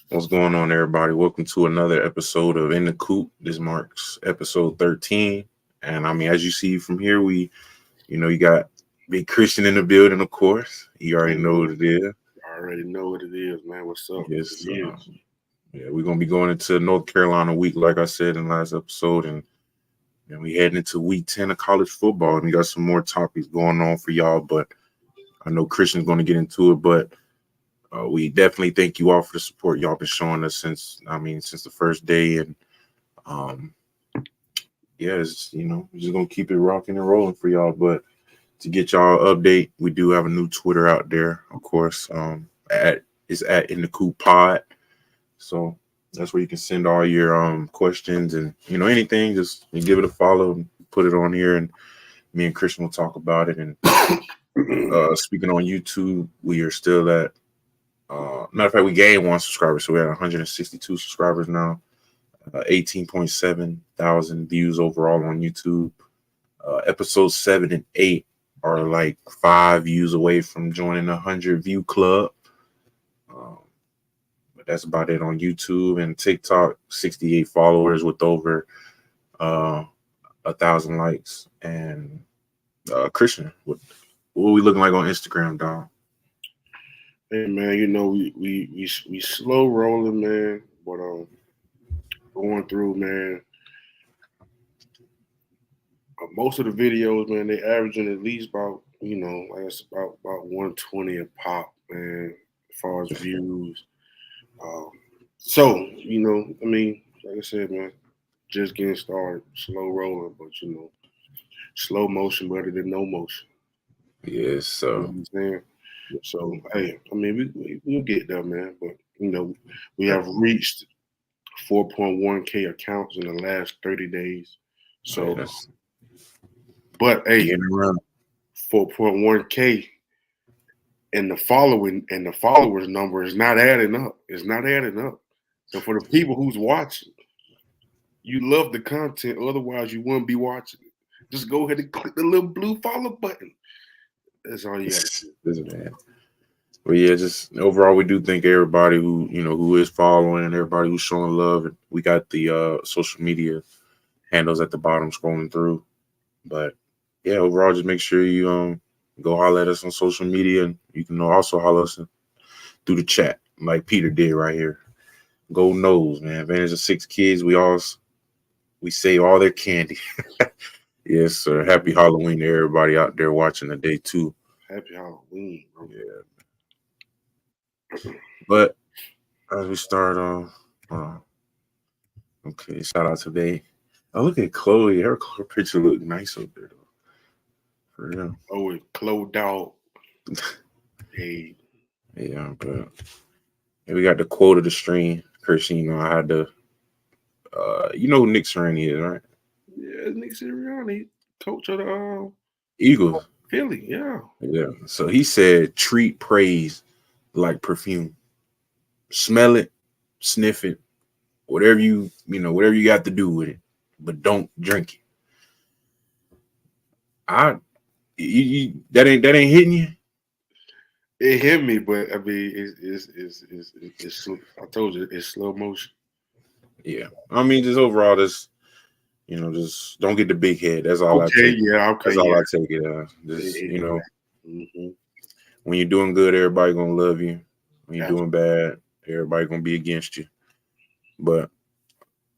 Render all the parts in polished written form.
What's going on, everybody? Welcome to another episode of In the Coop. This marks episode 13. And I mean, as you see from here, you got Big Christian in the building, of course. You already know what it is. I already know what it is, man. What's up? Yes. Yeah, we're going to be going into North Carolina week, like I said in the last episode. And we heading into week 10 of college football. And we got some more topics going on for y'all. But I know Christian's going to get into it. But we definitely thank you all for the support y'all been showing us since the first day, and we're just gonna keep it rocking and rolling for y'all. But to get y'all update, we do have a new Twitter out there, of course. It's at In the Coop Pod, so that's where you can send all your questions and anything. Just give it a follow and put it on here, and me and Christian will talk about it. And speaking on YouTube, we are still at. Matter of fact, we gained 1 subscriber, so we're at 162 subscribers now. 18.7 thousand views overall on YouTube. Episodes 7 and 8 are like 5 views away from joining the 100 view club. But that's about it on YouTube and TikTok. 68 followers with over 1,000 likes. And Christian, what are we looking like on Instagram, dog? Hey man, we slow rolling, man. But going through, man. Most of the videos, man, they averaging at least about about 120 a pop, man, as far as views. Like I said, man, just getting started, slow rolling, but slow motion better than no motion. Yes, so. You know what I'm saying? So, hey, I mean, we'll get there, man. But, we have reached 4.1K accounts in the last 30 days. So, but, hey, 4.1K and the followers number is not adding up. It's not adding up. So, for the people who's watching, you love the content. Otherwise, you wouldn't be watching it. Just go ahead and click the little blue follow button. That's all you got to do. Man. But yeah, just overall, we do thank everybody who is following and everybody who's showing love. And we got the social media handles at the bottom scrolling through. But yeah, overall, just make sure you go holler at us on social media, and you can also holler us through the chat like Peter did right here. Go Nose, man. Advantage of 6 kids. We save all their candy. Yes, sir. Happy Halloween to everybody out there watching the day too. Happy Halloween, bro. Yeah. But as we start off, okay, shout out today. Oh, look at Chloe. Her picture look nice up there, though. For real. Oh, it's Chloe Dog. Hey. Yeah, but we got the quote of the stream. Christian, I had to, who Nick Sirianni is, right? Yeah, Nick Sirianni, coach of the Eagles. Philly, yeah. Yeah. So he said, treat praise like perfume. Smell it, sniff it, whatever you got to do with it, but don't drink it. That ain't hitting you. It hit me, but I mean, it's I told you, it's slow motion. Yeah, I mean, just overall, just don't get the big head. That's all. Okay, I take. That's all I take it as. Just when you're doing good, everybody gonna love you. When you're doing bad, everybody gonna be against you. But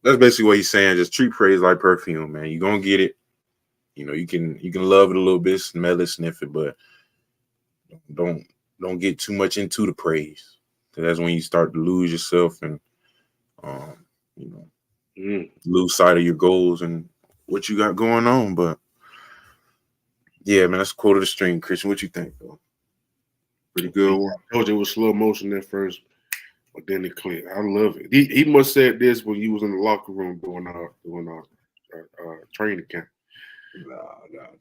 that's basically what he's saying. Just treat praise like perfume, man. You're gonna get it. You can love it a little bit, smell it, sniff it, but don't get too much into the praise. Because that's when you start to lose yourself and lose sight of your goals and what you got going on. But yeah, man, that's a quote of the stream. Christian, what you think, though? Pretty good one. I told you it was slow motion at first, but then it clicked. I love it. He must have said this when you was in the locker room doing our training camp.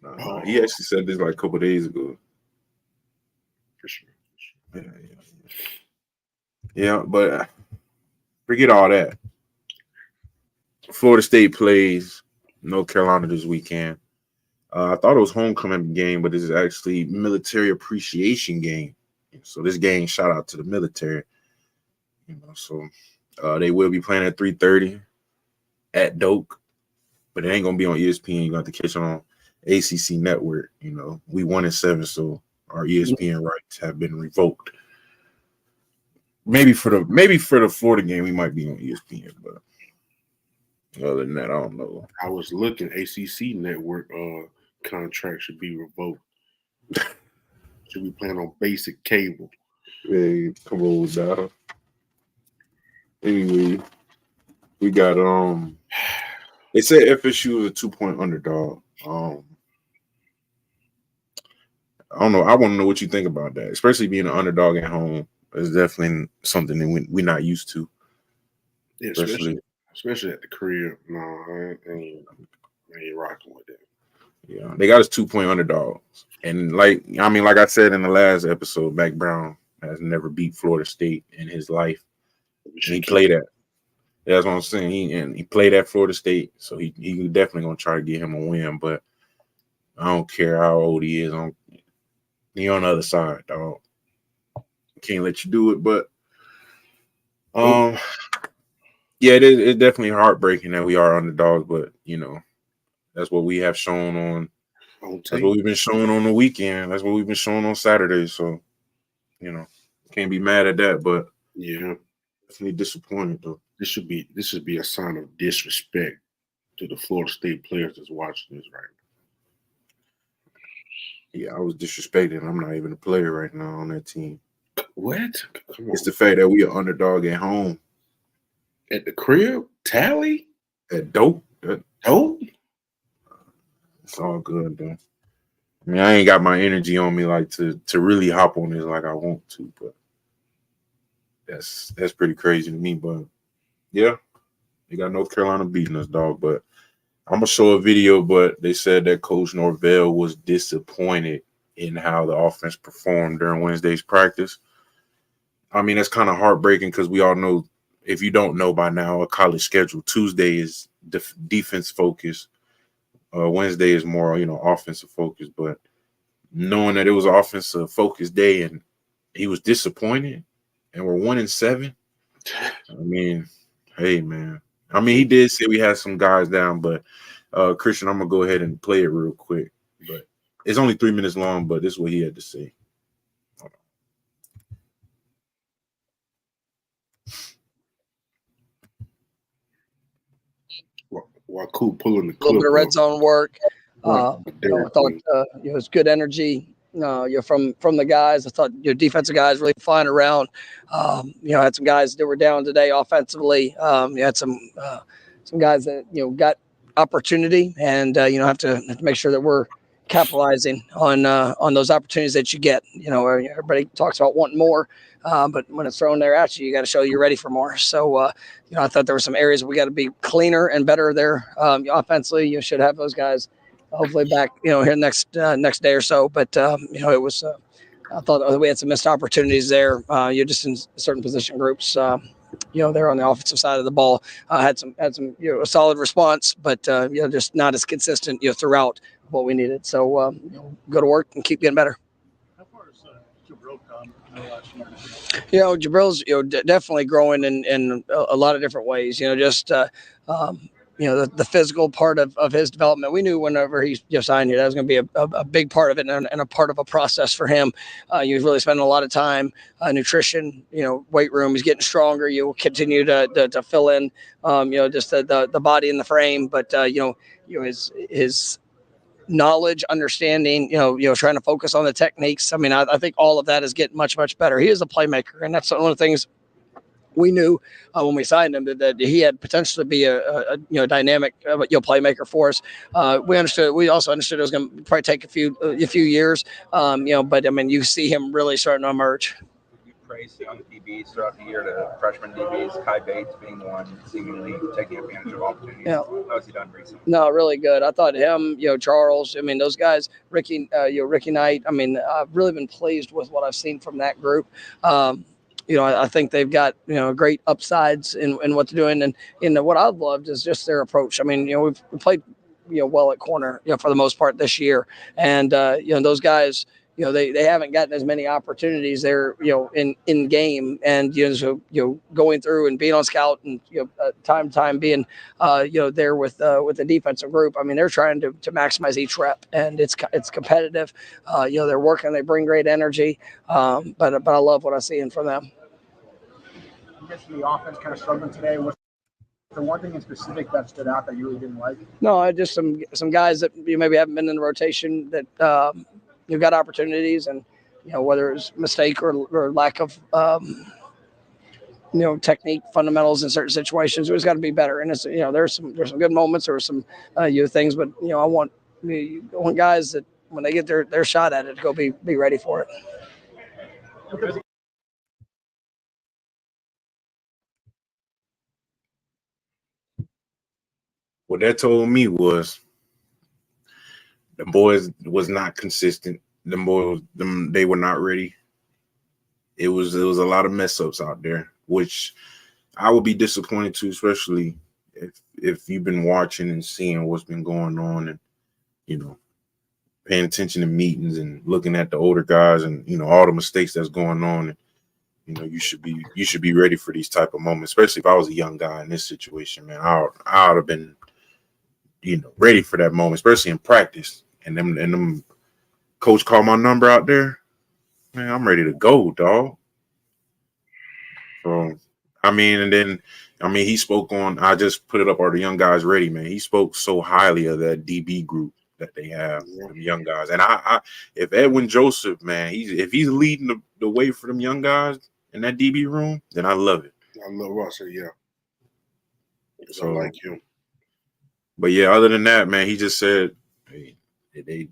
No. He actually said this like a couple of days ago. For sure. Yeah, but forget all that. Florida State plays North Carolina this weekend. I thought it was homecoming game, but this is actually military appreciation game. So this game, shout out to the military. So they will be playing at 3:30 at Doak, but it ain't gonna be on ESPN. You're gonna have to catch it on ACC Network. We 1-7, so our ESPN rights have been revoked. Maybe for the Florida game, we might be on ESPN, but other than that, I don't know. I was looking. ACC Network contract should be revoked. Should be playing on basic cable. Hey, come on now. Anyway, we got they said FSU is a 2-point underdog. I don't know. I want to know what you think about that, especially being an underdog at home. It's definitely something that we're not used to. Yeah, especially at the crib. No, I ain't rocking with it. Yeah, they got us 2-point underdogs, and like I said in the last episode, Mac Brown has never beat Florida State in his life. And he played at. That's what I'm saying. He played at Florida State, so he definitely gonna try to get him a win. But I don't care how old he is. He on the other side, dog. Can't let you do it. But yeah, it's definitely heartbreaking that we are underdogs. But that's what we have shown on. That's what we've been showing on the weekend. That's what we've been showing on Saturday. So can't be mad at that. But yeah, definitely disappointed though. This should be a sign of disrespect to the Florida State players that's watching this right now. Yeah, I was disrespected. I'm not even a player right now on that team. What? It's the fact that we are underdog at home. At the crib? Tally? At Dope? Dope? It's all good, though. I mean, I ain't got my energy on me like to really hop on this like I want to, but that's pretty crazy to me. But yeah, they got North Carolina beating us, dog. But I'm gonna show a video, but they said that Coach Norvell was disappointed in how the offense performed during Wednesday's practice. I mean, that's kind of heartbreaking because we all know, if you don't know by now, a college schedule, Tuesday is defense focused. Wednesday is more, offensive focused. But knowing that it was an offensive focused day and he was disappointed, and we're 1-7. I mean, hey man. I mean, he did say we had some guys down, but Christian, I'm gonna go ahead and play it real quick. But it's only 3 minutes long, but this is what he had to say. While Coop pulling the clip, a little bit of red zone work. I thought it was good energy. From the guys. I thought your defensive guys really flying around. Had some guys that were down today offensively. You had some guys that got opportunity, and have to make sure that we're capitalizing on those opportunities that you get. Everybody talks about wanting more, but when it's thrown there at you, you got to show you're ready for more. So I thought there were some areas we got to be cleaner and better there offensively. You should have those guys hopefully back, here next day or so. But it was. I thought we had some missed opportunities there. You're just in certain position groups. There on the offensive side of the ball, had some a solid response, but just not as consistent throughout what we needed. So go to work and keep getting better. How far is Jabril come? Jabril's definitely growing in a lot of different ways. The physical part of his development. We knew whenever he signed here, that was going to be a big part of it and a part of a process for him. He was really spending a lot of time, nutrition, weight room. He's getting stronger. You will continue to fill in, just the body and the frame. But, his knowledge, understanding, trying to focus on the techniques. I mean, I think all of that is getting much, much better. He is a playmaker, and that's one of the things we knew when we signed him that he had potential to be a dynamic playmaker for us. We also understood it was going to probably take a few years. But I mean, you see him really starting to emerge. You praised young DBs throughout the year, the freshman DBs, Kai Bates being one, seemingly taking advantage of opportunities. How has he done recently? No, really good. I thought him, Charles. I mean, those guys, Ricky Knight. I mean, I've really been pleased with what I've seen from that group. I think they've got, great upsides in what they're doing. And what I've loved is just their approach. I mean, we've played, well at corner, for the most part this year. And, those guys, they haven't gotten as many opportunities there, in game, and so going through and being on scout and time to time being there with the defensive group. I mean, they're trying to maximize each rep, and it's competitive. They're working, they bring great energy, but I love what I see in from them. You mentioned the offense kind of struggling today. Was the one thing in specific that stood out that you really didn't like? No, just some guys that maybe haven't been in the rotation that you've got opportunities, and whether it's mistake or lack of technique fundamentals in certain situations, it's got to be better. And it's there's some good moments or some things, but I want guys that when they get their shot at it, to go be ready for it. What that told me was the boys was not consistent. They were not ready. It was a lot of mess ups out there, which I would be disappointed too, especially if you've been watching and seeing what's been going on, and paying attention to meetings and looking at the older guys and all the mistakes that's going on. And, you should be ready for these type of moments, especially if I was a young guy in this situation, man. I would have been ready for that moment, especially in practice. And them coach called my number out there, man. I'm ready to go, dog. So and then he spoke on. I just put it up. Are the young guys ready, man? He spoke so highly of that DB group that they have, them young guys. And I if Edwin Joseph, man, if he's leading the way for them young guys in that DB room, then I love it. I love Russell, yeah. So I like him. But yeah, other than that, man, he just said it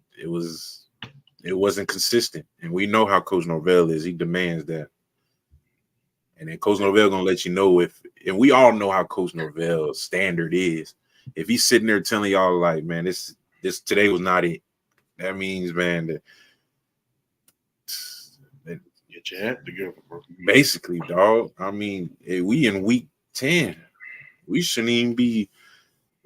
wasn't consistent, and we know how Coach Norvell is. He demands that, and then Coach Norvell gonna let you know and we all know how Coach Norvell's standard is. If he's sitting there telling y'all like, man, this today was not it, that means, man, that get your hat together, bro. Basically, dog. We in week 10, we shouldn't even be.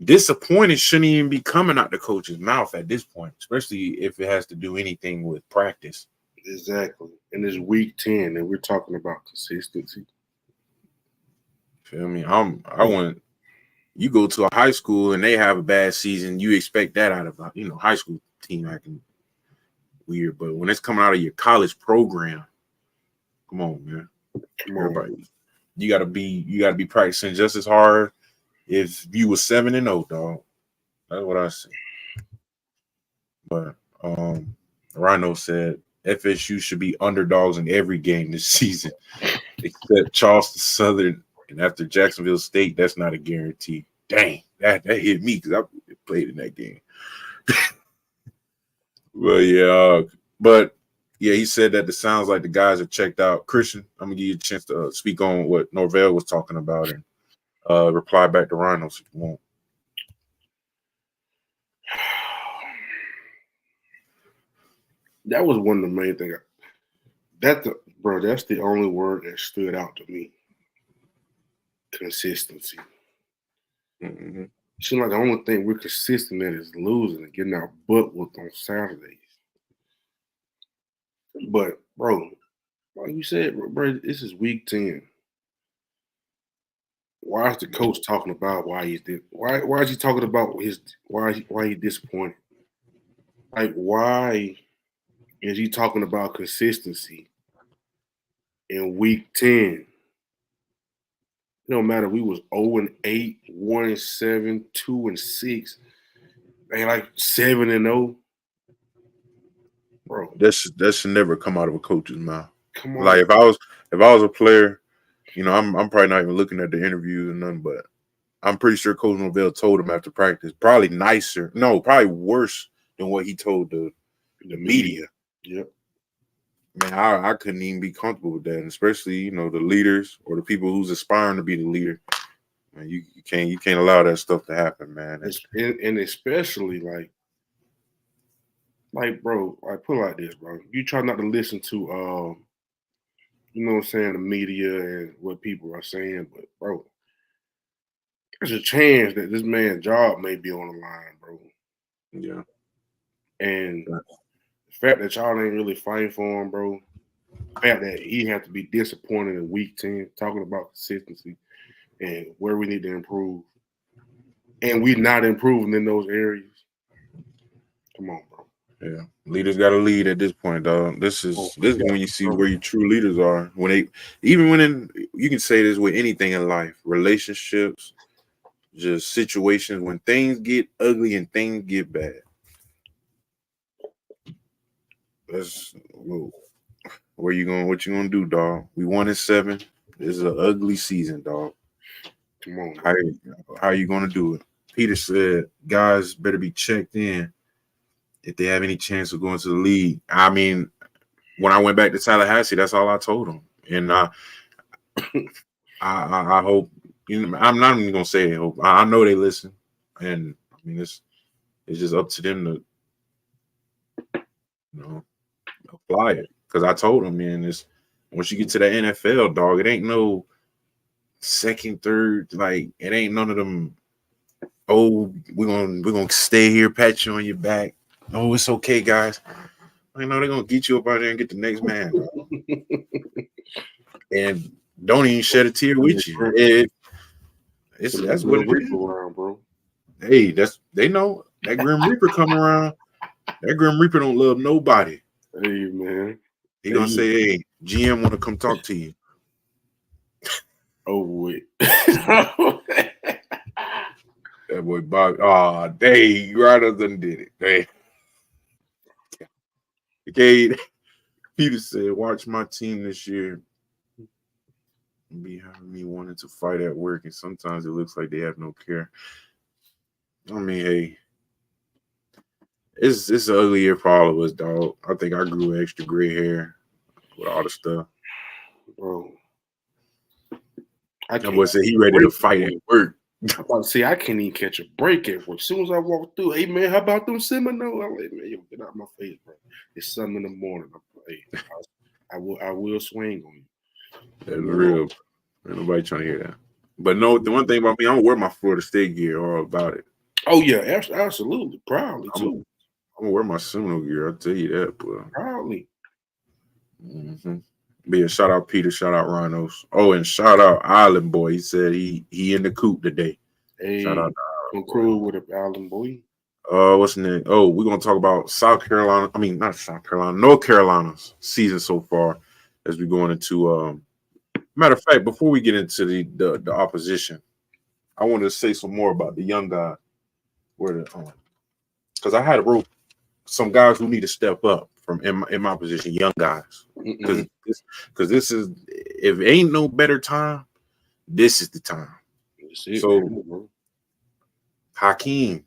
Disappointed shouldn't even be coming out the coach's mouth at this point, especially if it has to do anything with practice. Exactly. And it's week 10, and we're talking about consistency. Feel me? I want you go to a high school and they have a bad season, you expect that out of high school team acting weird. But when it's coming out of your college program, come on, man. Everybody, you gotta be practicing just as hard if you were 7-0, dog. That's what I say. But Rhino said FSU should be underdogs in every game this season, except Charleston Southern, and after Jacksonville State, that's not a guarantee. Dang, that hit me because I played in that game. But yeah, he said that it sounds like the guys are checked out. Christian, I'm gonna give you a chance to speak on what Norvell was talking about and reply back to Rhinos if you want. That was one of the main things. That's the only word that stood out to me. Consistency. Mm-hmm. It seems like the only thing we're consistent at is losing and getting our butt whooped on Saturdays. But, bro, like you said, bro, this is week 10. Why is the coach talking about why he's why is he talking about why he's disappointed? Like, why is he talking about consistency in week 10? It don't matter. We was 0-8, 1-7, 2-6. They like 7-0. Bro, That should never come out of a coach's mouth. Come on. Like if I was a player, I'm probably not even looking at the interviews or nothing, but I'm pretty sure Coach Norvell told him after practice, probably worse than what he told the media. Yep. Man, I couldn't even be comfortable with that, especially the leaders or the people who's aspiring to be the leader. Man, you can't allow that stuff to happen, man. And especially like, bro, I put it like this, bro. You try not to listen to the media and what people are saying, but bro, there's a chance that this man's job may be on the line, bro. Yeah. And The fact that y'all ain't really fighting for him, bro. The fact that he had to be disappointed in week 10, talking about consistency and where we need to improve. And we not improving in those areas. Come on, bro. Yeah, leaders got to lead at this point, dog. This is when you see where your true leaders are. You can say this with anything in life, relationships, just situations when things get ugly and things get bad. Where you going? What you gonna do, dog? We 1-7. This is an ugly season, dog. Come on. How you gonna do it? Peter said, guys better be checked in if they have any chance of going to the league. I mean, when I went back to Tallahassee, that's all I told them. And I hope, I'm not even gonna say hope. I know they listen, and I mean it's just up to them to apply it. Because I told them, man, once you get to the NFL, dog, it ain't no second, third, like it ain't none of them. Oh, we're gonna stay here, pat you on your back. Oh, it's okay, guys. I know they're gonna get you up out there and get the next man, and don't even shed a tear with you. That's what it is, around, bro. Hey, they know that Grim Reaper come around. That Grim Reaper don't love nobody. Hey, man. He gonna say, "Hey, GM want to come talk to you." Oh wait. That boy Bob. Oh, they right done did it. Okay. Peter said, "Watch my team this year. Be having me wanting to fight at work, and sometimes it looks like they have no care." I mean, hey, it's an ugly year for all of us, dog. I think I grew extra gray hair with all the stuff. Bro, That boy said he ready to fight at work. See, I can't even catch a break at work. As soon as I walk through, hey man, how about them Seminoles? I'm like, man, yo, get out of my face, bro. It's 7 in the morning. I will swing on you. That's real. Ain't nobody trying to hear that. But no, the one thing about me, I don't wear my Florida State gear all about it. Oh yeah, absolutely, proudly too. I'm gonna wear my Seminole gear. I'll tell you that, bro. Proudly. Mm-hmm. But yeah, shout out Peter, shout out Rhinos. Oh, and shout out Island Boy. He said he in the coop today. Hey, shout out to crew with an Island Boy. What's the name? Oh, we're gonna talk about South Carolina. I mean, not South Carolina, North Carolina's season so far as we're going into. Matter of fact, before we get into the opposition, I wanted to say some more about the young guy. Because I had wrote some guys who need to step up from in my position, young guys. Because this is, if ain't no better time, this is the time. So Hakeem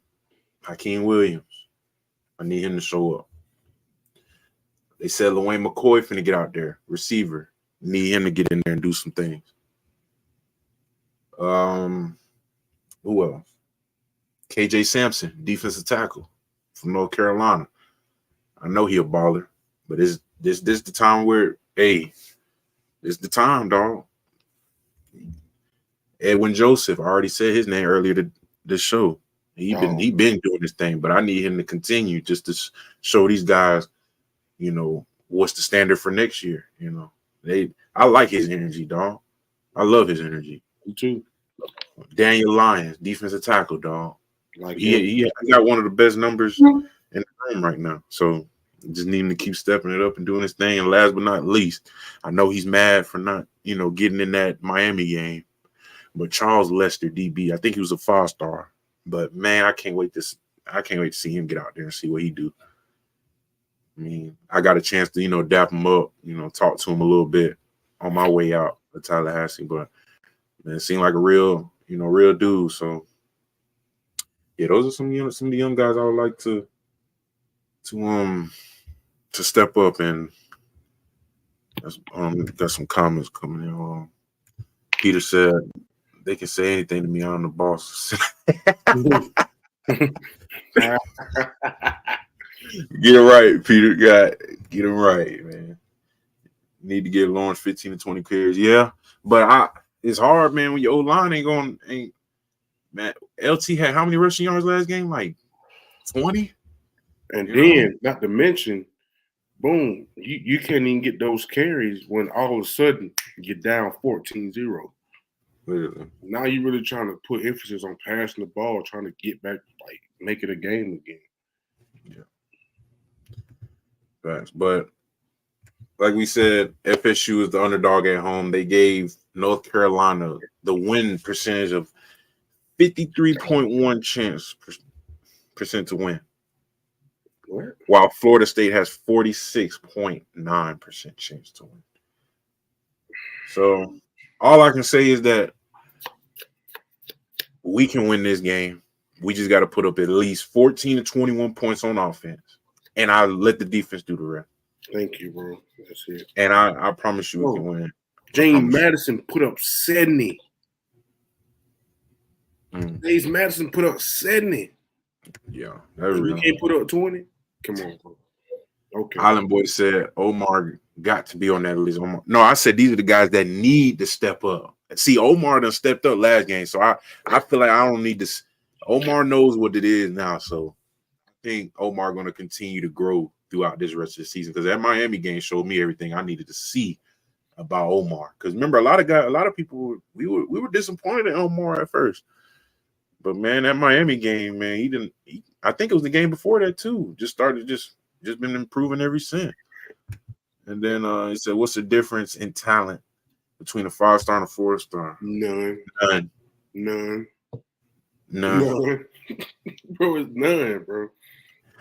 Williams, I need him to show up. They said Lawayne McCoy finna get out there, receiver. Need him to get in there and do some things. Who else? KJ Sampson, defensive tackle from North Carolina. I know he a baller, but this the time where, hey, this the time, dog. Edwin Joseph, I already said his name earlier this show. He been doing this thing, but I need him to continue just to show these guys, what's the standard for next year. I like his energy, dog. I love his energy. Me too. Daniel Lyons, defensive tackle, dog. Like he got one of the best numbers in the room right now. So just need him to keep stepping it up and doing his thing. And last but not least, I know he's mad for not, getting in that Miami game. But Charles Lester, DB, I think he was a 5-star. But man, I can't wait to see him get out there and see what he do. I mean, I got a chance to, dap him up, talk to him a little bit on my way out to Tallahassee. But man, it seemed like a real dude. So yeah, those are some of the young guys I would like to step up. And got some comments coming in. Peter said they can say anything to me. I'm the boss. Get it right, Peter. Get it right, man. Need to get Lawrence 15 to 20 carries. Yeah, but it's hard, man, when your O-line ain't man. LT had how many rushing yards last game? Like 20. And then, not to mention, boom, you can't even get those carries when all of a sudden you're down 14-0. Literally. Now you're really trying to put emphasis on passing the ball, trying to get back, like make it a game again. Yeah. Thanks. But like we said, FSU is the underdog at home. They gave North Carolina the win percentage of 53.1% to win. What? While Florida State has 46.9% chance to win. So all I can say is that we can win this game. We just got to put up at least 14 to 21 points on offense. And I let the defense do the rest. Thank you, bro. That's it. And I promise you we can win. James Madison put up 70. James Madison put up 70. Yeah. We can't put up 20? Come on, bro. Okay. Island Boy said Omar got to be on that list. No, I said these are the guys that need to step up. See, Omar done stepped up last game, so I feel like I don't need this. Omar knows what it is now, so I think Omar going to continue to grow throughout this rest of the season because that Miami game showed me everything I needed to see about Omar. Because remember, a lot of people we were disappointed in Omar at first, but man, that Miami game, man, I think it was the game before that too. Just been improving ever since. And then he said, "What's the difference in talent between a 5-star and a 4-star?" None. Bro, it's none, bro.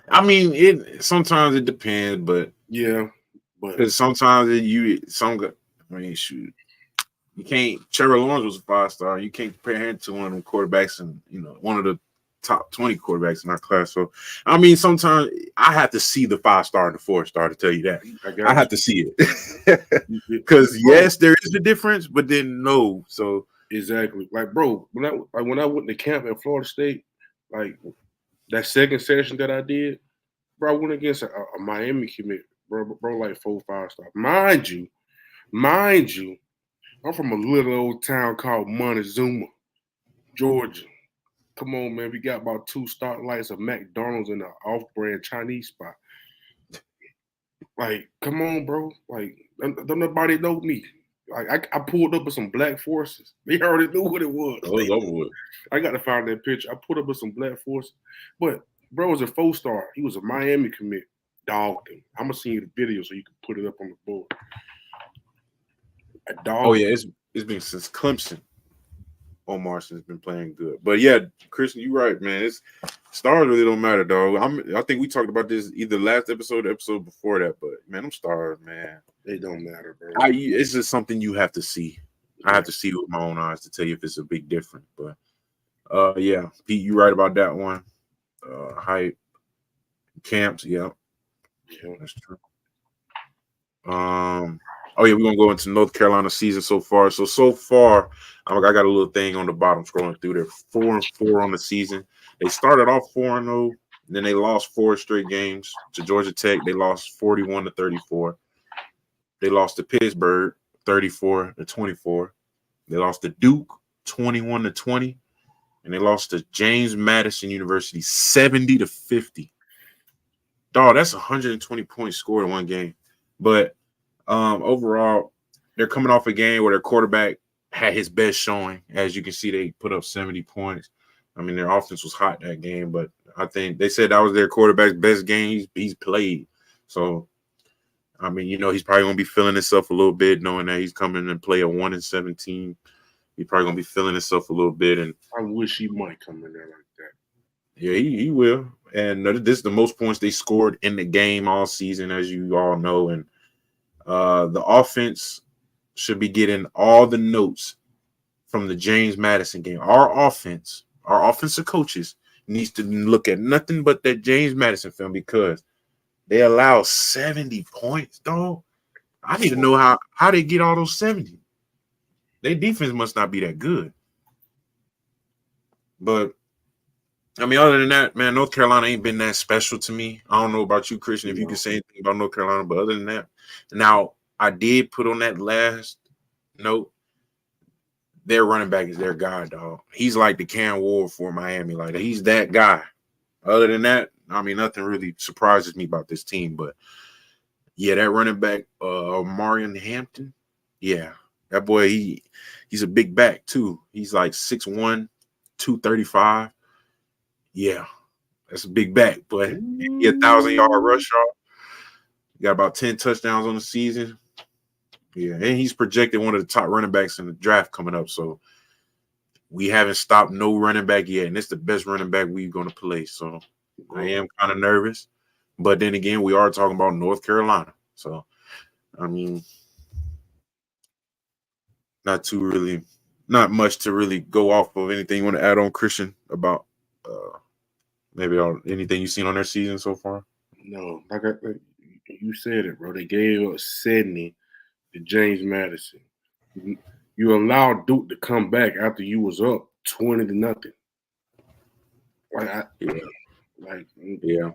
I mean, sometimes it depends, but yeah, because sometimes shoot, you can't. Trevor Lawrence was a 5-star. You can't compare him to one of them quarterbacks, and one of the top 20 quarterbacks in our class. So, I mean, sometimes I have to see the 5-star and the 4-star to tell you that. I have to see it because yes, there is a difference, but then no. So exactly, like bro, when I went to camp at Florida State, like that second session that I did, bro, I went against a Miami commit, bro, like 4-5-star. Mind you, I'm from a little old town called Montezuma, Georgia. Come on, man. We got about 2 stoplights of McDonald's and an off-brand Chinese spot. Like, come on, bro. Like, don't nobody know me. Like, I pulled up with some black forces. They already knew what it was. I got to find that picture. I pulled up with some black forces. But, bro was a 4-star. He was a Miami commit. Dogged him. I'm going to send you the video so you can put it up on the board. Oh, yeah. It's been since Clemson. Omar has been playing good, but yeah, Christian, you're right, man. Stars really don't matter, dog. I think we talked about this either last episode or the episode before that, but man, them stars, man, they don't matter, bro. It's just something you have to see. I have to see with my own eyes to tell you if it's a big difference. But yeah, Pete, you right about that one. Hype camps, yeah, that's true. Oh yeah, we're gonna go into North Carolina season so far. So far, I got a little thing on the bottom scrolling through. They're 4-4 on the season. They started off 4-0, then they lost 4 straight games to Georgia Tech. They lost 41-34. They lost to Pittsburgh 34-24. They lost to Duke 21-20, and they lost to James Madison University 70-50. Dog, that's 120 points scored in one game, but. Overall, they're coming off a game where their quarterback had his best showing. As you can see, they put up 70 points. I mean, their offense was hot that game, but I think they said that was their quarterback's best game he's played. So, I mean, he's probably going to be feeling himself a little bit, knowing that he's coming and play a 1-17. He's probably going to be feeling himself a little bit. And I wish he might come in there like that. Yeah, he will. And this is the most points they scored in the game all season, as you all know. And the offense should be getting all the notes from the James Madison game. Our offensive coaches needs to look at nothing but that James Madison film because they allow 70 points, dog. I need to know how they get all those 70. Their defense must not be that good. But, I mean, other than that, man, North Carolina ain't been that special to me. I don't know about you, Christian, if you can say anything about North Carolina, but other than that, now I did put on that last note, their running back is their guy, dog. He's like the Cam Ward for Miami. Like, he's that guy. Other than that, I mean, nothing really surprises me about this team, but Yeah, that running back, Marion Hampton. Yeah, that boy, he's a big back too. He's like 6'1", 235. Yeah, that's a big back, but he 1,000-yard rusher. Got about 10 touchdowns on the season. Yeah, and he's projected one of the top running backs in the draft coming up. So we haven't stopped no running back yet, and it's the best running back we're going to play. So I am kind of nervous. But then again, we are talking about North Carolina. So, I mean, not much to really go off of. Anything you want to add on, Christian, about maybe anything you've seen on their season so far? No, like you said it, bro. They gave up 70 to James Madison. You allowed Duke to come back after you was up 20-0. Yeah.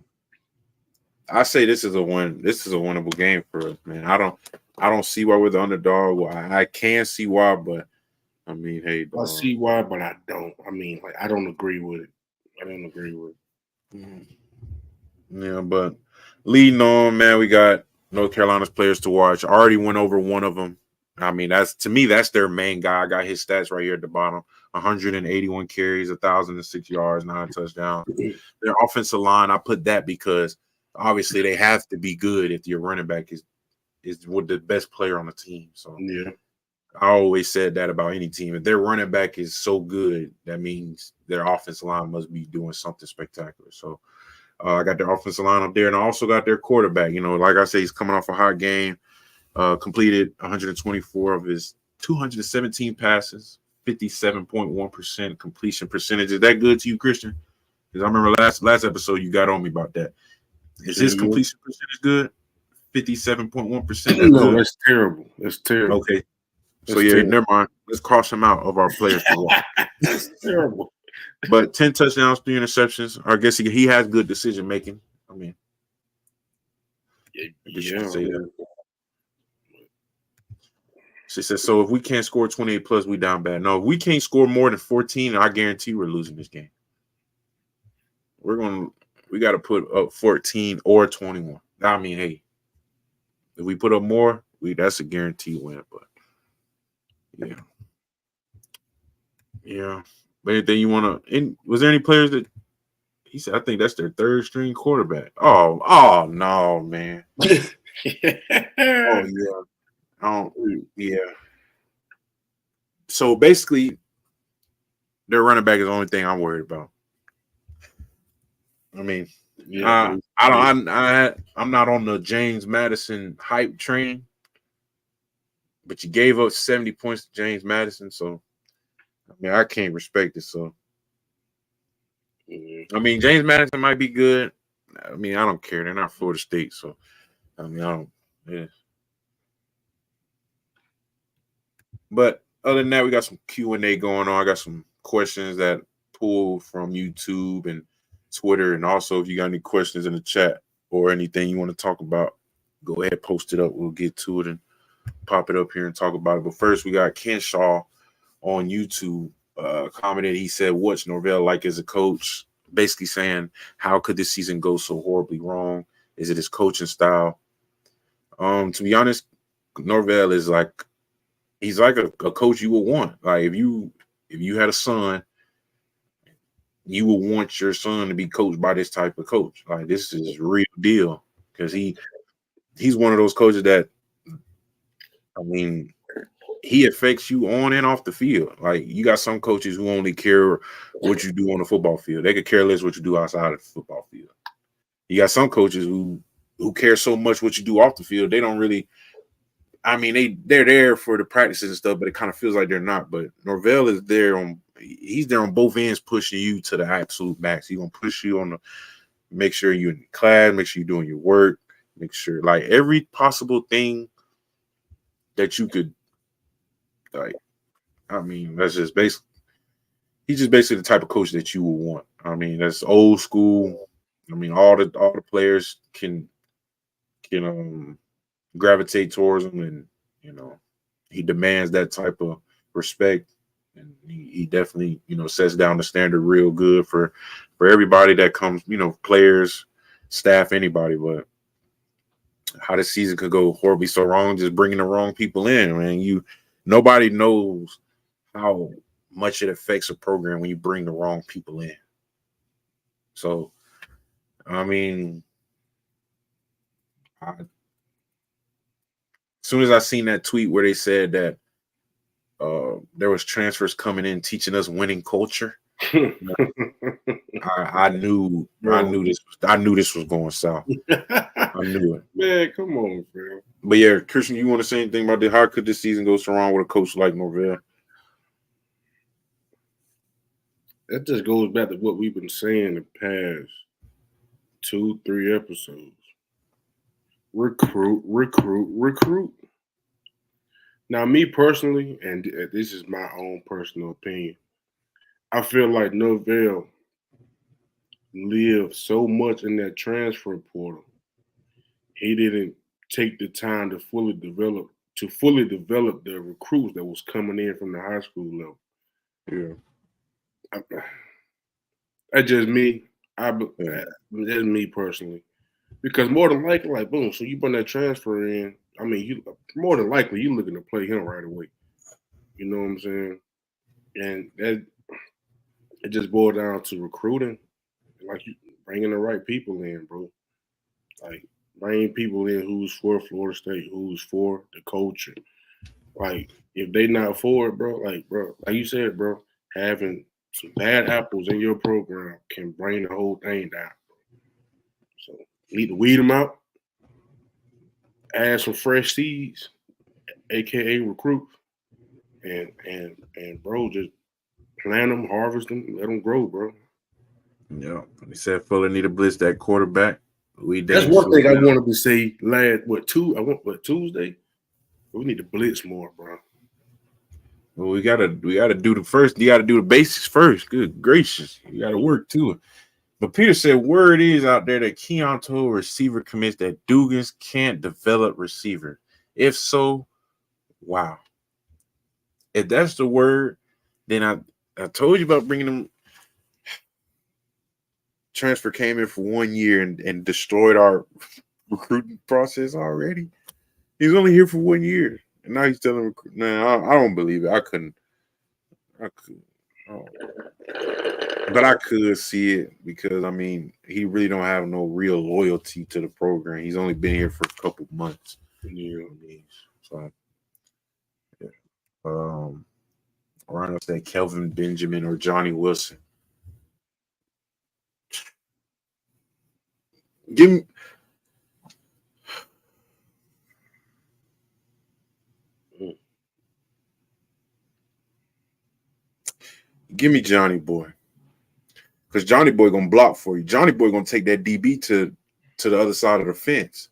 I say this is a win. This is a winnable game for us, man. I don't see why we're the underdog. Well, I can see why, but I mean, hey, I see why, but I don't. I mean, like, I don't agree with it. Yeah, but leading on, man, we got North Carolina's players to watch. I already went over one of them. I mean, that's their main guy. I got his stats right here at the bottom. 181 carries, 1,006 yards, 9 touchdowns. Their offensive line, I put that because obviously they have to be good if your running back is with the best player on the team. So yeah, I always said that about any team. If their running back is so good, that means their offensive line must be doing something spectacular. So I got their offensive line up there, and I also got their quarterback. You know, like I say, he's coming off a hot game. Completed 124 of his 217 passes, 57.1% completion percentage. Is that good to you, Christian? Because I remember last episode you got on me about that. Is his completion percentage good? 57.1%. No, that's terrible. That's terrible. Okay. So yeah, never mind. Let's cross him out of our players to watch. That's terrible. But 10 touchdowns, 3 interceptions. I guess he has good decision making. I mean, yeah. Say that. She said, so if we can't score 28 plus, we down bad. No, if we can't score more than 14, I guarantee we're losing this game. We got to put up 14 or 21. I mean, hey, if we put up more, that's a guaranteed win. But yeah. But anything you want to? Was there any players that he said? I think that's their third string quarterback. Oh no, man. Yeah. So basically, their running back is the only thing I'm worried about. I mean, I'm not on the James Madison hype train, but you gave up 70 points to James Madison, so I mean, I can't respect it. So, I mean, James Madison might be good. I mean, I don't care. They're not Florida State, so I mean, I don't. Yeah. But other than that, we got some Q&A going on. I got some questions that pulled from YouTube and Twitter, and also if you got any questions in the chat or anything you want to talk about, go ahead, post it up. We'll get to it and pop it up here and talk about it. But first, we got Ken Shaw on YouTube commented. He said, "What's Norvell like as a coach?" Basically saying, how could this season go so horribly wrong? Is it his coaching style? To be honest, Norvell is like, he's like a coach you would want. Like if you had a son, you would want your son to be coached by this type of coach. Like this is real deal because he's one of those coaches that, I mean, he affects you on and off the field. Like you got some coaches who only care what you do on the football field. They could care less what you do outside of the football field. You got some coaches who care so much what you do off the field. They don't really, I mean, they're there for the practices and stuff, but it kind of feels like they're not. But Norvell is there he's there on both ends, pushing you to the absolute max. He's gonna push you on make sure you're in class, make sure you're doing your work, make sure like every possible thing that you could, like, I mean, that's just basically, he's just basically the type of coach that you would want. I mean, that's old school. I mean, all the players can gravitate towards him, and he demands that type of respect, and he definitely sets down the standard real good for everybody that comes, players, staff, anybody. But how the season could go horribly so wrong, just bringing the wrong people in. Man, nobody knows how much it affects a program when you bring the wrong people in. So, I mean, as soon as I seen that tweet where they said that there was transfers coming in teaching us winning culture, I knew this was going south. I knew it. Man, come on, bro. But yeah, Christian, you want to say anything about this? How could this season go so wrong with a coach like Norvell? That just goes back to what we've been saying the past 2-3 episodes. Recruit. Now, me personally, and this is my own personal opinion, I feel like Norvell lived so much in that transfer portal. He didn't take the time to fully develop the recruits that was coming in from the high school level. Yeah. That's just me. That's me personally. Because more than likely, like, boom, so you bring that transfer in, I mean, you more than likely you're looking to play him right away. You know what I'm saying? And that it just boiled down to recruiting. Like, you bringing the right people in, bro. Like, bringing people in who's for Florida State, who's for the culture. Like, if they not for it, bro, like you said, bro, having some bad apples in your program can bring the whole thing down. So you need to weed them out, add some fresh seeds, aka recruits, and bro, just plant them, harvest them, let them grow, bro. Yeah, he said Fuller need to blitz that quarterback. That's one thing I wanted to say Tuesday? We need to blitz more, bro. Well, we gotta do the first. You gotta do the basics first. Good gracious, you gotta work to it. But Peter said word is out there that Keon told receiver commits that Dugans can't develop receiver. If so, wow. If that's the word, then I told you about bringing them. Transfer came in for 1 year and destroyed our recruiting process already. He's only here for 1 year. And now he's telling I don't believe it. I could. Oh. But I could see it because, I mean, he really don't have no real loyalty to the program. He's only been here for a couple months. You know what I mean? So, yeah. Rhino said Kelvin Benjamin or Johnny Wilson. Give me Johnny Boy. Because Johnny Boy gonna block for you. Johnny Boy gonna take that DB to the other side of the fence.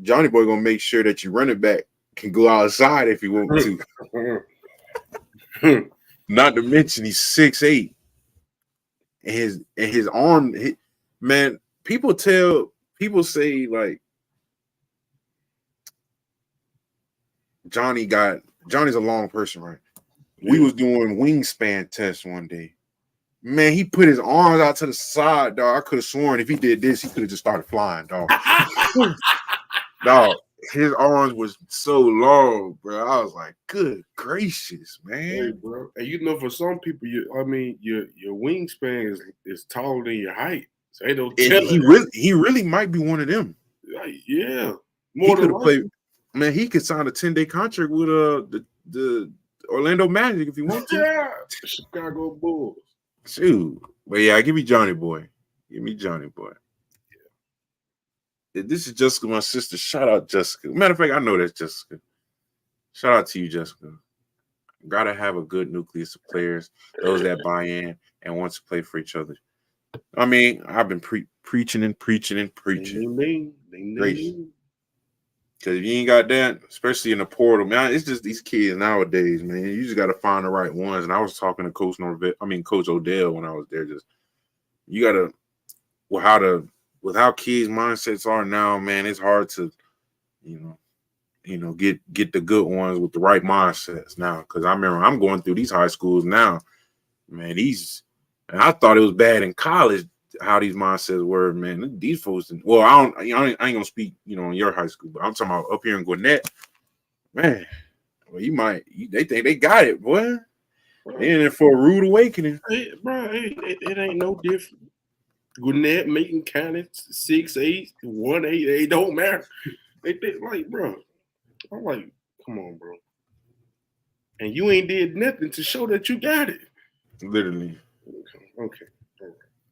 Johnny Boy gonna make sure that your running back can go outside if he wants to. Not to mention he's 6'8". And his arm, man, people say like Johnny's a long person, right? We was doing wingspan tests one day. Man, he put his arms out to the side, dog. I could have sworn if he did this, he could have just started flying, dog. Dog, his arms was so long, bro. I was like, good gracious, man. Hey, bro. And you know, for some people, your wingspan is taller than your height. So they don't tell he really might be one of them. Yeah. More than play. Man, he could sign a 10-day contract with the Orlando Magic if he wants to. Yeah. Chicago Bulls. Shoot. But yeah, give me Johnny Boy. Give me Johnny Boy. Yeah. This is Jessica, my sister. Shout out, Jessica. Matter of fact, I know that's Jessica. Shout out to you, Jessica. Gotta have a good nucleus of players, those that buy in and want to play for each other. I mean, I've been preaching. Because if you ain't got that, especially in the portal, man, it's just these kids nowadays, man. You just got to find the right ones. And I was talking to Coach Odell when I was there. Just you got to, with how kids' mindsets are now, man, it's hard to, get the good ones with the right mindsets now. Because I remember I'm going through these high schools now, man. And I thought it was bad in college. how these mindsets were, man. These folks, well, I ain't gonna speak, on your high school, but I'm talking about up here in Gwinnett, man. Well, they think they got it, boy. They in there for a rude awakening. Hey, bro, it ain't no different. Gwinnett, Macon County, 6'8", 1'8", it don't matter. They like, bro. I'm like, come on, bro. And you ain't did nothing to show that you got it. Literally. Okay.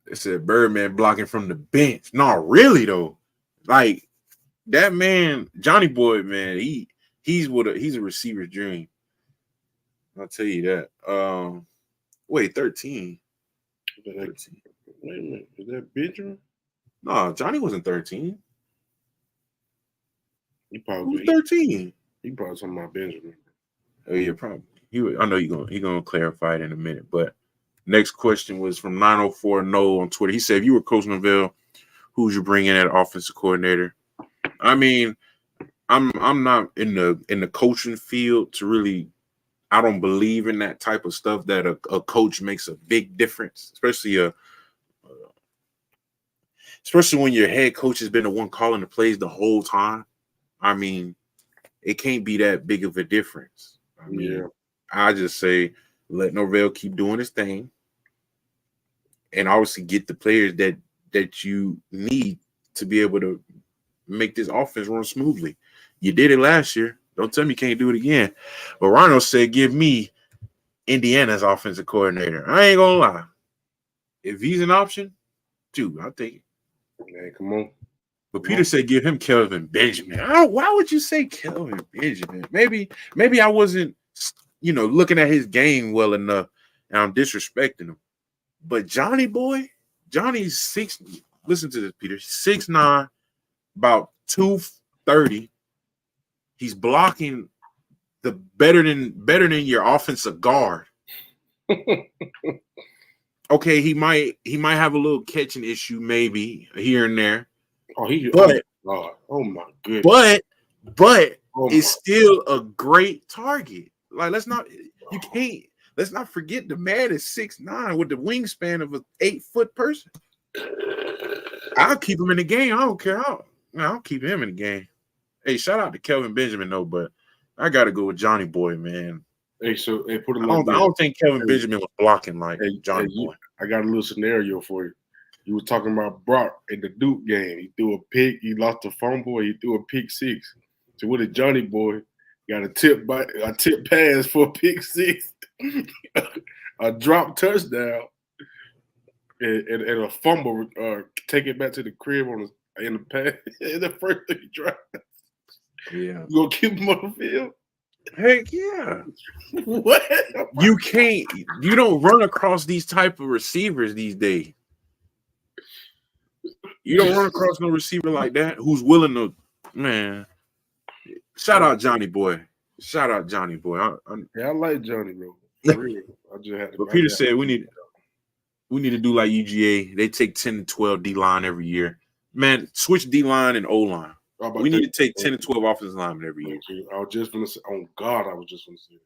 It said Birdman blocking from the bench. No, really though. Like that man, Johnny Boy, man, he's a receiver's dream. I'll tell you that. Wait, 13. 13. Wait a minute. Is that Benjamin? No, Johnny wasn't 13. He probably was 13. He probably talking about Benjamin. Oh yeah, probably. I know he gonna clarify it in a minute. But next question was from 904 No on Twitter. He said, if you were Coach Norvell, who would you bring in as offensive coordinator? I mean, I'm not in the coaching field to really. I don't believe in that type of stuff that a coach makes a big difference, especially when your head coach has been the one calling the plays the whole time. I mean, it can't be that big of a difference. I mean, I just say let Norvell keep doing his thing, and obviously get the players that you need to be able to make this offense run smoothly. You did it last year. Don't tell me you can't do it again. But Rhino said, give me Indiana's offensive coordinator. I ain't gonna lie. If he's an option, dude, I'll take it. Man, come on. But Peter said, give him Kelvin Benjamin. Why would you say Kelvin Benjamin? Maybe I wasn't, looking at his game well enough, and I'm disrespecting him. But Johnny's 6. Listen to this, Peter. 6'9", about 230. He's blocking the better than your offensive guard. Okay, he might have a little catching issue, maybe here and there. Oh my goodness. But it's still a great target. Like let's not forget the man is 6'9" with the wingspan of an 8-foot person. I'll keep him in the game. I don't care I'll keep him in the game. Hey, shout out to Kelvin Benjamin though, but I gotta go with Johnny Boy, man. Hey, put him. I don't think Kelvin Benjamin was blocking like Johnny Boy. I got a little scenario for you. You were talking about Brock in the Duke game. He threw a pick. He lost a fumble. He threw a pick 6. So with a Johnny Boy, got a tip pass for a pick 6, a drop touchdown, and a fumble. Take it back to the crib in the pass in the first 3 drives. Yeah, you gonna keep him on the field? Heck yeah. What? You can't. You don't run across these type of receivers these days. You don't run across no receiver like that who's willing to, man. Shout out Johnny Boy. I like Johnny, bro. For real. I just had to. But Peter said we need to do like UGA. They take 10 to 12 D line every year. Man, switch D line and O line. We need to take 10 to 12 offensive linemen every year. I was just going to say, oh, God, I was just going to say,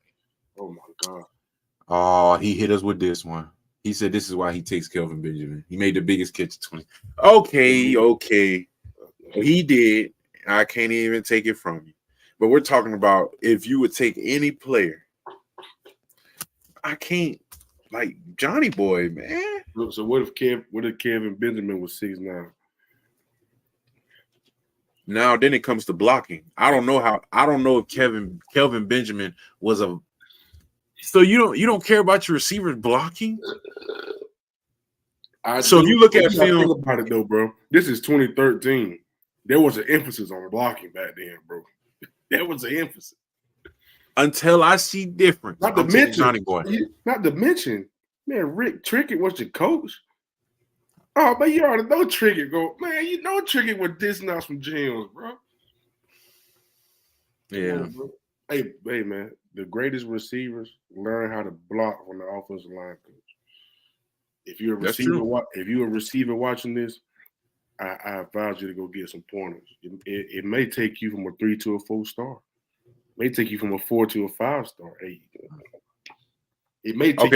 oh, my God. Oh, he hit us with this one. He said this is why he takes Kelvin Benjamin. He made the biggest catch of 20. Okay. He did. I can't even take it from you. But we're talking about if you would take any player. I can't. Like, Johnny Boy, man. So what if Kelvin Benjamin was 6'9"? Now then it comes to blocking. I don't know if Kelvin Benjamin was a. So you don't care about your receivers blocking? If you look at film, think about it though, bro. This is 2013. There was an emphasis on blocking back then, bro. There was an emphasis. Until I see difference. Not to mention, man, Rick Trickett was your coach. Oh, man, you already know Trickett go. Man, you know Trickett was dissing out some gems, bro. Yeah. Bro. Hey, man, the greatest receivers learn how to block from the offensive line coach. If you're a receiver watching this, I advise you to go get some pointers. It may take you from a 3 to a 4 star. It may take you from a 4 to a 5 star. It may take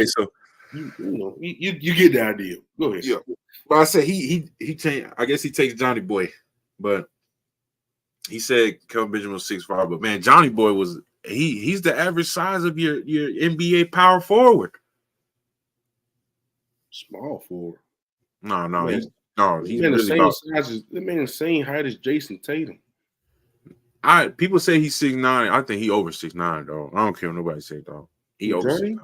You get the idea. Go ahead. Yeah. But I said he changed. I guess he takes Johnny Boy, but he said Kelvin Benjamin was 6'5", but man, Johnny Boy was he's the average size of your NBA power forward. Small forward. No, Man, he's the really same about. size as the man, the same height as Jason Tatum. People say he's 6'9". I think he over 6'9", though. I don't care what nobody say, dog. He over 6'9".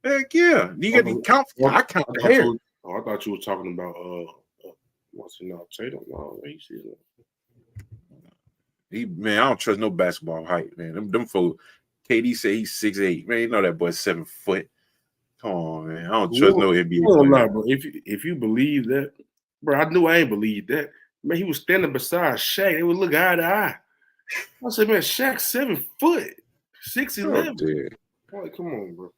Heck yeah. You got to count. I count the hair. I thought you were talking about what's his name? Tatum. No, Man, I don't trust no basketball height, man. Them folks. KD say he's 6'8". Man, you know that boy's 7 foot. Come on, man. I don't trust no NBA player. Bro. If you believe that, bro, I knew I ain't believe that. Man, he was standing beside Shaq. They would look eye to eye. I said, man, Shaq's 7 foot, 6'11". Boy, come on, bro.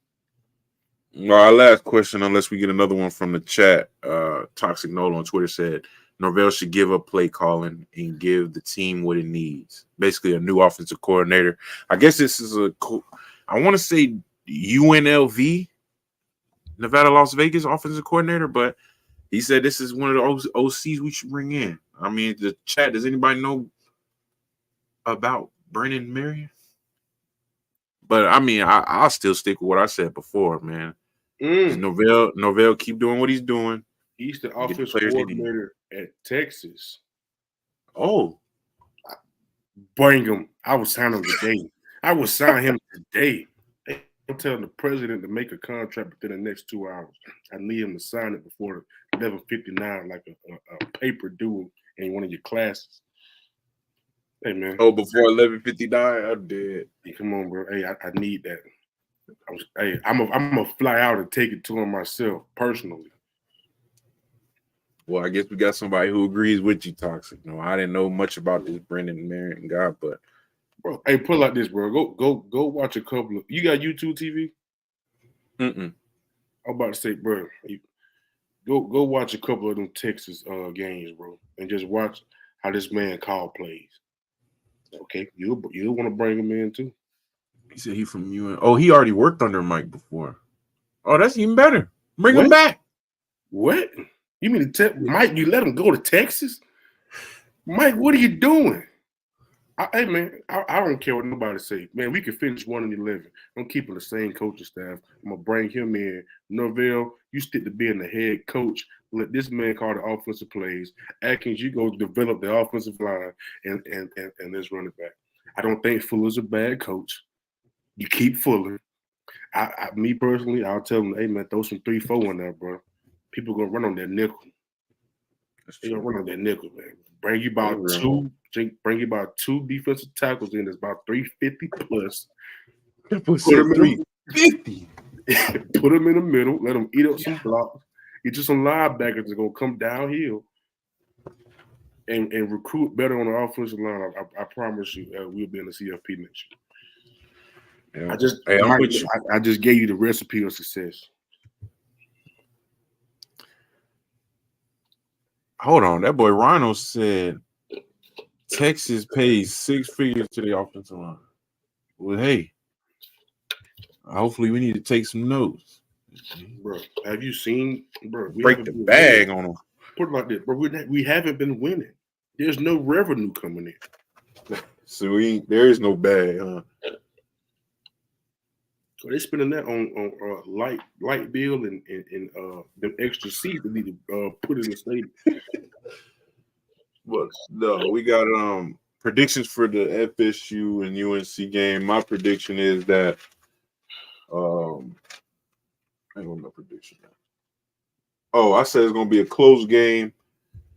Well, our last question, unless we get another one from the chat, Toxic Nola on Twitter said Norvell should give up play calling and give the team what it needs. Basically, a new offensive coordinator. I guess this is I want to say UNLV, Nevada, Las Vegas offensive coordinator, but he said this is one of the OCs we should bring in. I mean, the chat, does anybody know about Brennan Marion? But I mean, I'll still stick with what I said before, man. Norvell keep doing what he's doing. He's the offensive coordinator at Texas. Oh, bring him! I would sign him today. I would sign him today. I'm telling the president to make a contract within the next 2 hours. I need him to sign it before 11:59, like a paper due in one of your classes. Hey man. Oh, before 11:59, I'm dead. Hey, come on, bro. Hey, I need that. I'm gonna fly out and take it to him myself personally. Well, I guess we got somebody who agrees with you, Toxic. No, I didn't know much about this Brendan Marion guy, but bro, hey, put it like this, bro. Go watch a couple of. You got YouTube TV? I'm about to say, bro, go watch a couple of them Texas games, bro, and just watch how this man call plays. Okay, you'll want to bring him in too. He said he from UN. Oh, he already worked under Mike before. Oh, that's even better. Bring him back. What? You mean to tell Mike you let him go to Texas? Mike, what are you doing? Hey, man, I don't care what nobody say. Man, we can finish 1-11. I'm keeping the same coaching staff. I'm going to bring him in. Norvell, you stick to being the head coach. Let this man call the offensive plays. Atkins, you go develop the offensive line and let's run it back. I don't think Fuller's a bad coach. You keep Fuller. Me personally, I'll tell them, hey, man, throw some 3-4 in there, bro. People going to run on that nickel. They're going to run on that nickel, man. Bring you about two defensive tackles in. That's about 350 plus. Put them 350. Put them in the middle. Let them eat up some blocks. Get you some linebackers that's gonna come downhill and recruit better on the offensive line. I promise you, we'll be in the CFP next year. Yeah. I just gave you the recipe of success. Hold on, that boy Rhino said Texas pays 6 figures to the offensive line. Well, hey, hopefully we need to take some notes. Bro, have you seen, bro? Break the bag on them. Put it like this, bro. We haven't been winning. There's no revenue coming in. So there is no bag, huh? So they're spending that on light bill and the extra seats that need to put in the stadium. But no, we got predictions for the FSU and UNC game. My prediction is that I don't know prediction. Oh, I said it's gonna be a close game.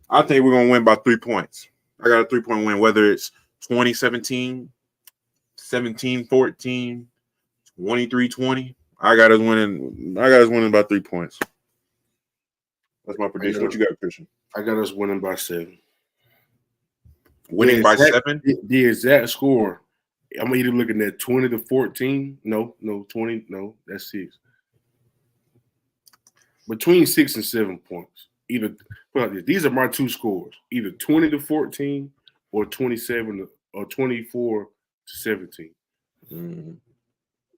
I think we're gonna win by 3 points. I got a 3-point win, whether it's 20-17, 17-14, 23-20. I got us winning by 3 points. That's my prediction. What you got, Christian? I got us winning by 7. Winning by 7? The exact score. I'm either looking at 20-14. No, 20. No, that's 6. Between 6 and 7 points. These are my 2 scores. Either 20-14 or 27 or 24-17.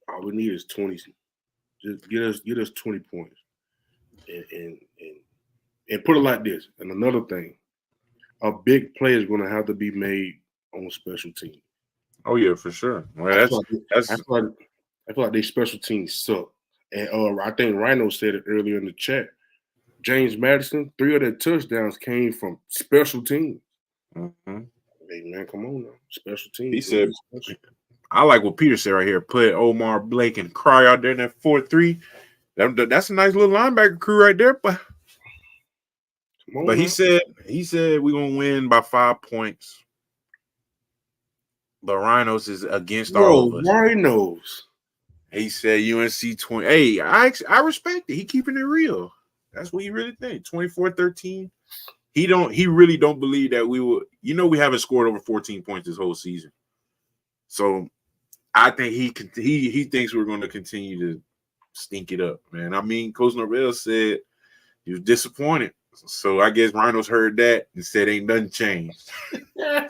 All we need is 20. Just get us 20 points, and put it like this. And another thing, a big play is going to have to be made on special teams. Oh yeah, for sure. Well, I feel like they special teams suck. And I think Rhino said it earlier in the chat. James Madison, 3 of their touchdowns came from special teams. Mm-hmm. Hey man, come on now, special teams. He said, I like what Peter said right here. Put Omar Blake and Cry out there in that 4-3. That's a nice little linebacker crew right there. But he said we're gonna win by 5 points. The Rhinos is against all of us. Rhinos. He said UNC 20. Hey, I respect it. He keeping it real. That's what he really think. 24-13. He really don't believe that we will. We haven't scored over 14 points this whole season. So I think he thinks we're going to continue to stink it up, man. I mean, Coach Norvell said he was disappointed. So I guess Rhinos heard that and said ain't nothing changed. Yeah.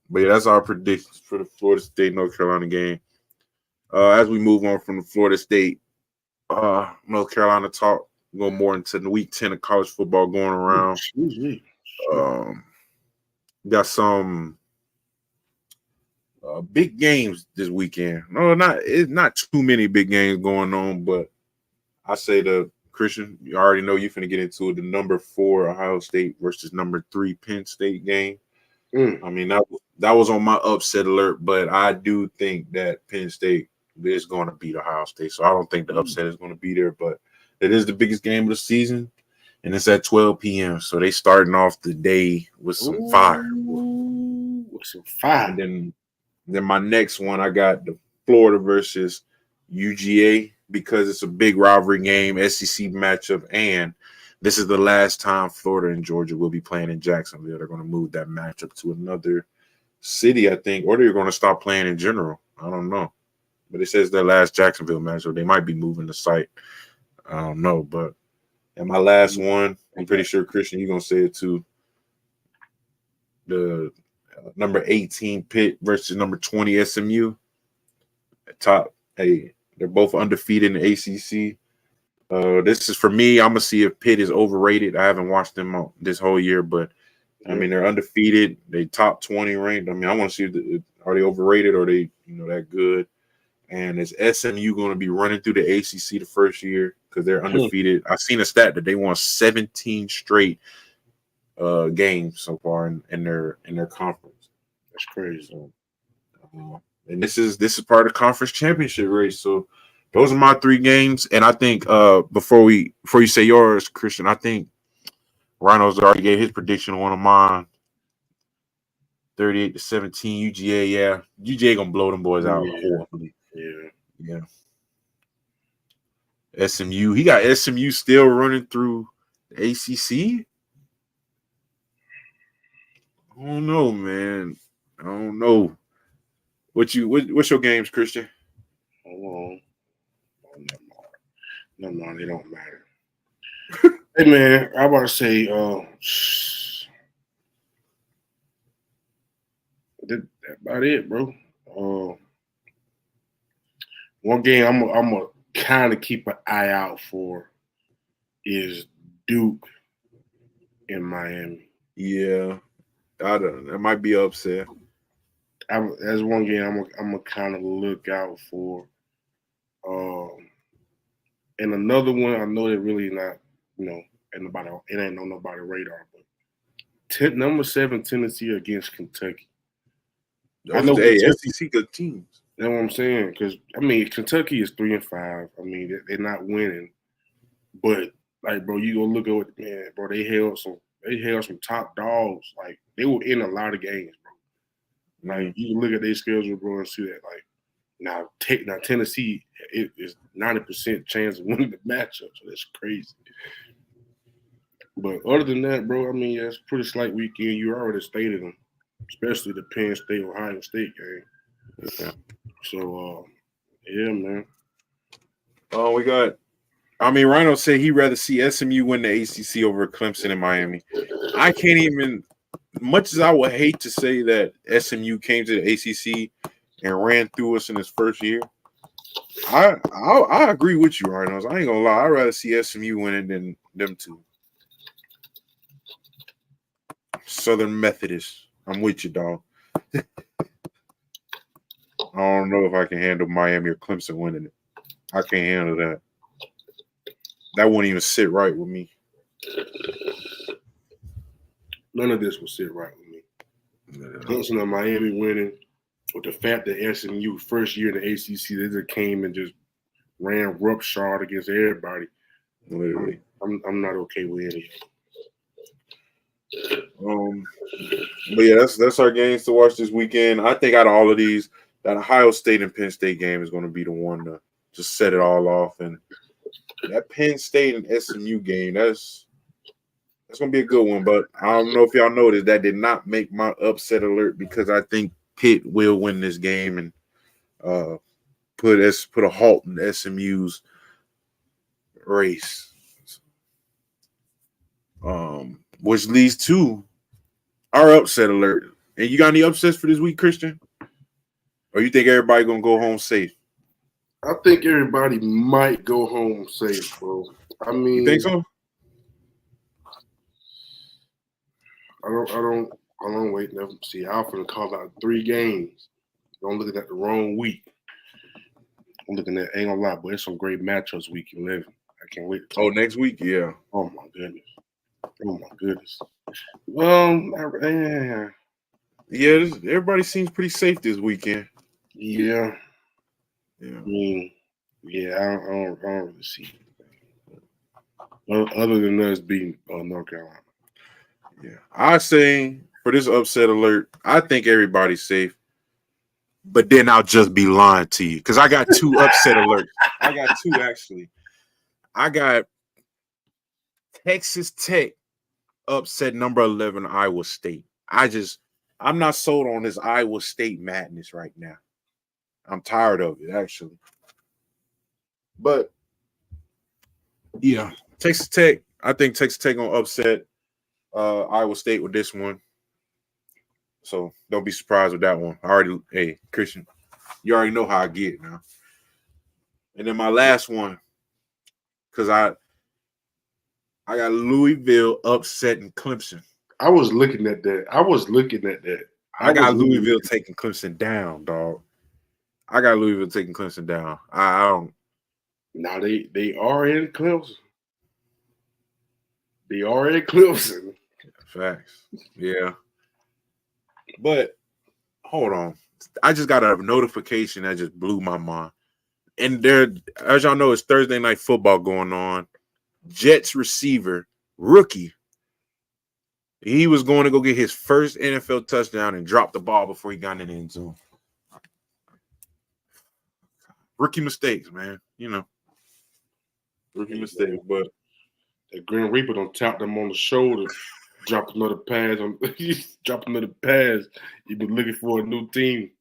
But yeah, that's our predictions for the Florida State North Carolina game. As we move on from the Florida State North Carolina talk, go more into the week 10 of college football going around. Got some big games this weekend. No, it's not too many big games going on, but I say the Christian, you already know you're finna get into it. The number 4 Ohio State versus number 3 Penn State game. I mean, that was on my upset alert, but I do think that Penn State is going to beat Ohio State. So I don't think the upset is going to be there, but it is the biggest game of the season, and it's at 12 p.m. So they starting off the day with some fire. With some fire. And then my next one, I got the Florida versus UGA because it's a big rivalry game, SEC matchup, and this is the last time Florida and Georgia will be playing in Jacksonville. They're going to move that matchup to another city, I think, or they're going to stop playing in general. I don't know. But it says their last Jacksonville matchup. They might be moving the site. I don't know. But and my last one, I'm pretty sure, Christian, you're going to say it too. The number 18 Pitt versus number 20 SMU. They're both undefeated in the ACC. This is for me. I'm gonna see if Pitt is overrated. I haven't watched them this whole year, but I mean they're undefeated. They top 20 ranked. I mean, I want to see are they overrated or are they that good? And is SMU going to be running through the ACC the first year because they're undefeated? I've seen a stat that they won 17 straight games so far in their conference. That's crazy. So, and this is part of the conference championship race. So. Those are my 3 games, and I think before you say yours, Christian, I think Rhinos already gave his prediction on one of mine. 38-17 UGA. Yeah, UGA gonna blow them boys out horribly. Yeah. SMU, he got SMU still running through the ACC. I don't know, man. I don't know. What's your games, Christian? Hold on. Never mind, it don't matter. Hey man, I about to say that's about it, bro. One game I'm gonna kind of keep an eye out for is Duke in Miami. Yeah, I don't know. That might be upset. That's one game I'm gonna kind of look out for. And another one, I know they're really not, it ain't on nobody's radar, but number 7 Tennessee against Kentucky. I know SEC good teams. That's what I'm saying, because Kentucky is 3-5. I mean, they're not winning, but like, bro, you go look at what bro. They held some top dogs. Like they were in a lot of games, bro. Like you can look at their schedule, bro, and see that like. Now Tennessee is 90% chance of winning the matchup, so that's crazy. But other than that, bro, it's pretty slight weekend. You already stated them, especially the Penn State Ohio State game. Yeah. So, yeah, man. We got. Rhino said he'd rather see SMU win the ACC over Clemson in Miami. I can't even. Much as I would hate to say that SMU came to the ACC and ran through us in his first year. I agree with you, Rhinos. I ain't gonna lie. I'd rather see SMU winning than them two. Southern Methodist. I'm with you, dog. I don't know if I can handle Miami or Clemson winning it. I can't handle that. That wouldn't even sit right with me. None of this will sit right with me. Clemson or Miami winning, with the fact that SMU first year in the ACC, they just came and just ran roughshod against everybody. Literally, I'm not okay with any of it. But yeah, that's our games to watch this weekend. I think out of all of these, that Ohio State and Penn State game is going to be the one to just set it all off. And that Penn State and SMU game, that's going to be a good one. But I don't know if y'all noticed, that did not make my upset alert because I think Pitt will win this game and put a halt in SMU's race. Which leads to our upset alert. And you got any upsets for this week, Christian? Or you think everybody gonna go home safe? I think everybody might go home safe, bro. I mean, you think so? I don't wait. Never see. I'm gonna call out 3 games. I'm looking at the wrong week. I'm looking at, ain't gonna lie, but it's some great matchups week 11. I can't wait. Next week, yeah. Oh my goodness. Oh my goodness. Well, yeah. Everybody seems pretty safe this weekend. Yeah. Yeah. I mean, yeah. I don't really see it. Other than us being North Carolina. Yeah. I say for this upset alert, I think everybody's safe. But then I'll just be lying to you because I got 2 upset alerts. I got 2 actually. I got Texas Tech upset number 11 Iowa State. I'm not sold on this Iowa State madness right now. I'm tired of it, actually. But yeah, Texas Tech. I think Texas Tech gonna upset Iowa State with this one. So don't be surprised with that one. Hey, Christian, you already know how I get now. And then my last one, because I got Louisville upsetting Clemson. I was looking at that. I got Louisville taking Clemson down, dog. I got Louisville taking Clemson down. I don't. Now they are in Clemson. They are in Clemson. Facts. Yeah. But hold on. I just got a notification that just blew my mind. And there, as y'all know, it's Thursday night football going on. Jets receiver, rookie. He was going to go get his first NFL touchdown and drop the ball before he got in the end zone. Rookie mistakes, man. You know. Rookie mistakes, but that Grim Reaper don't tap them on the shoulder, dropped another pass. Dropped another pass. He been looking for a new team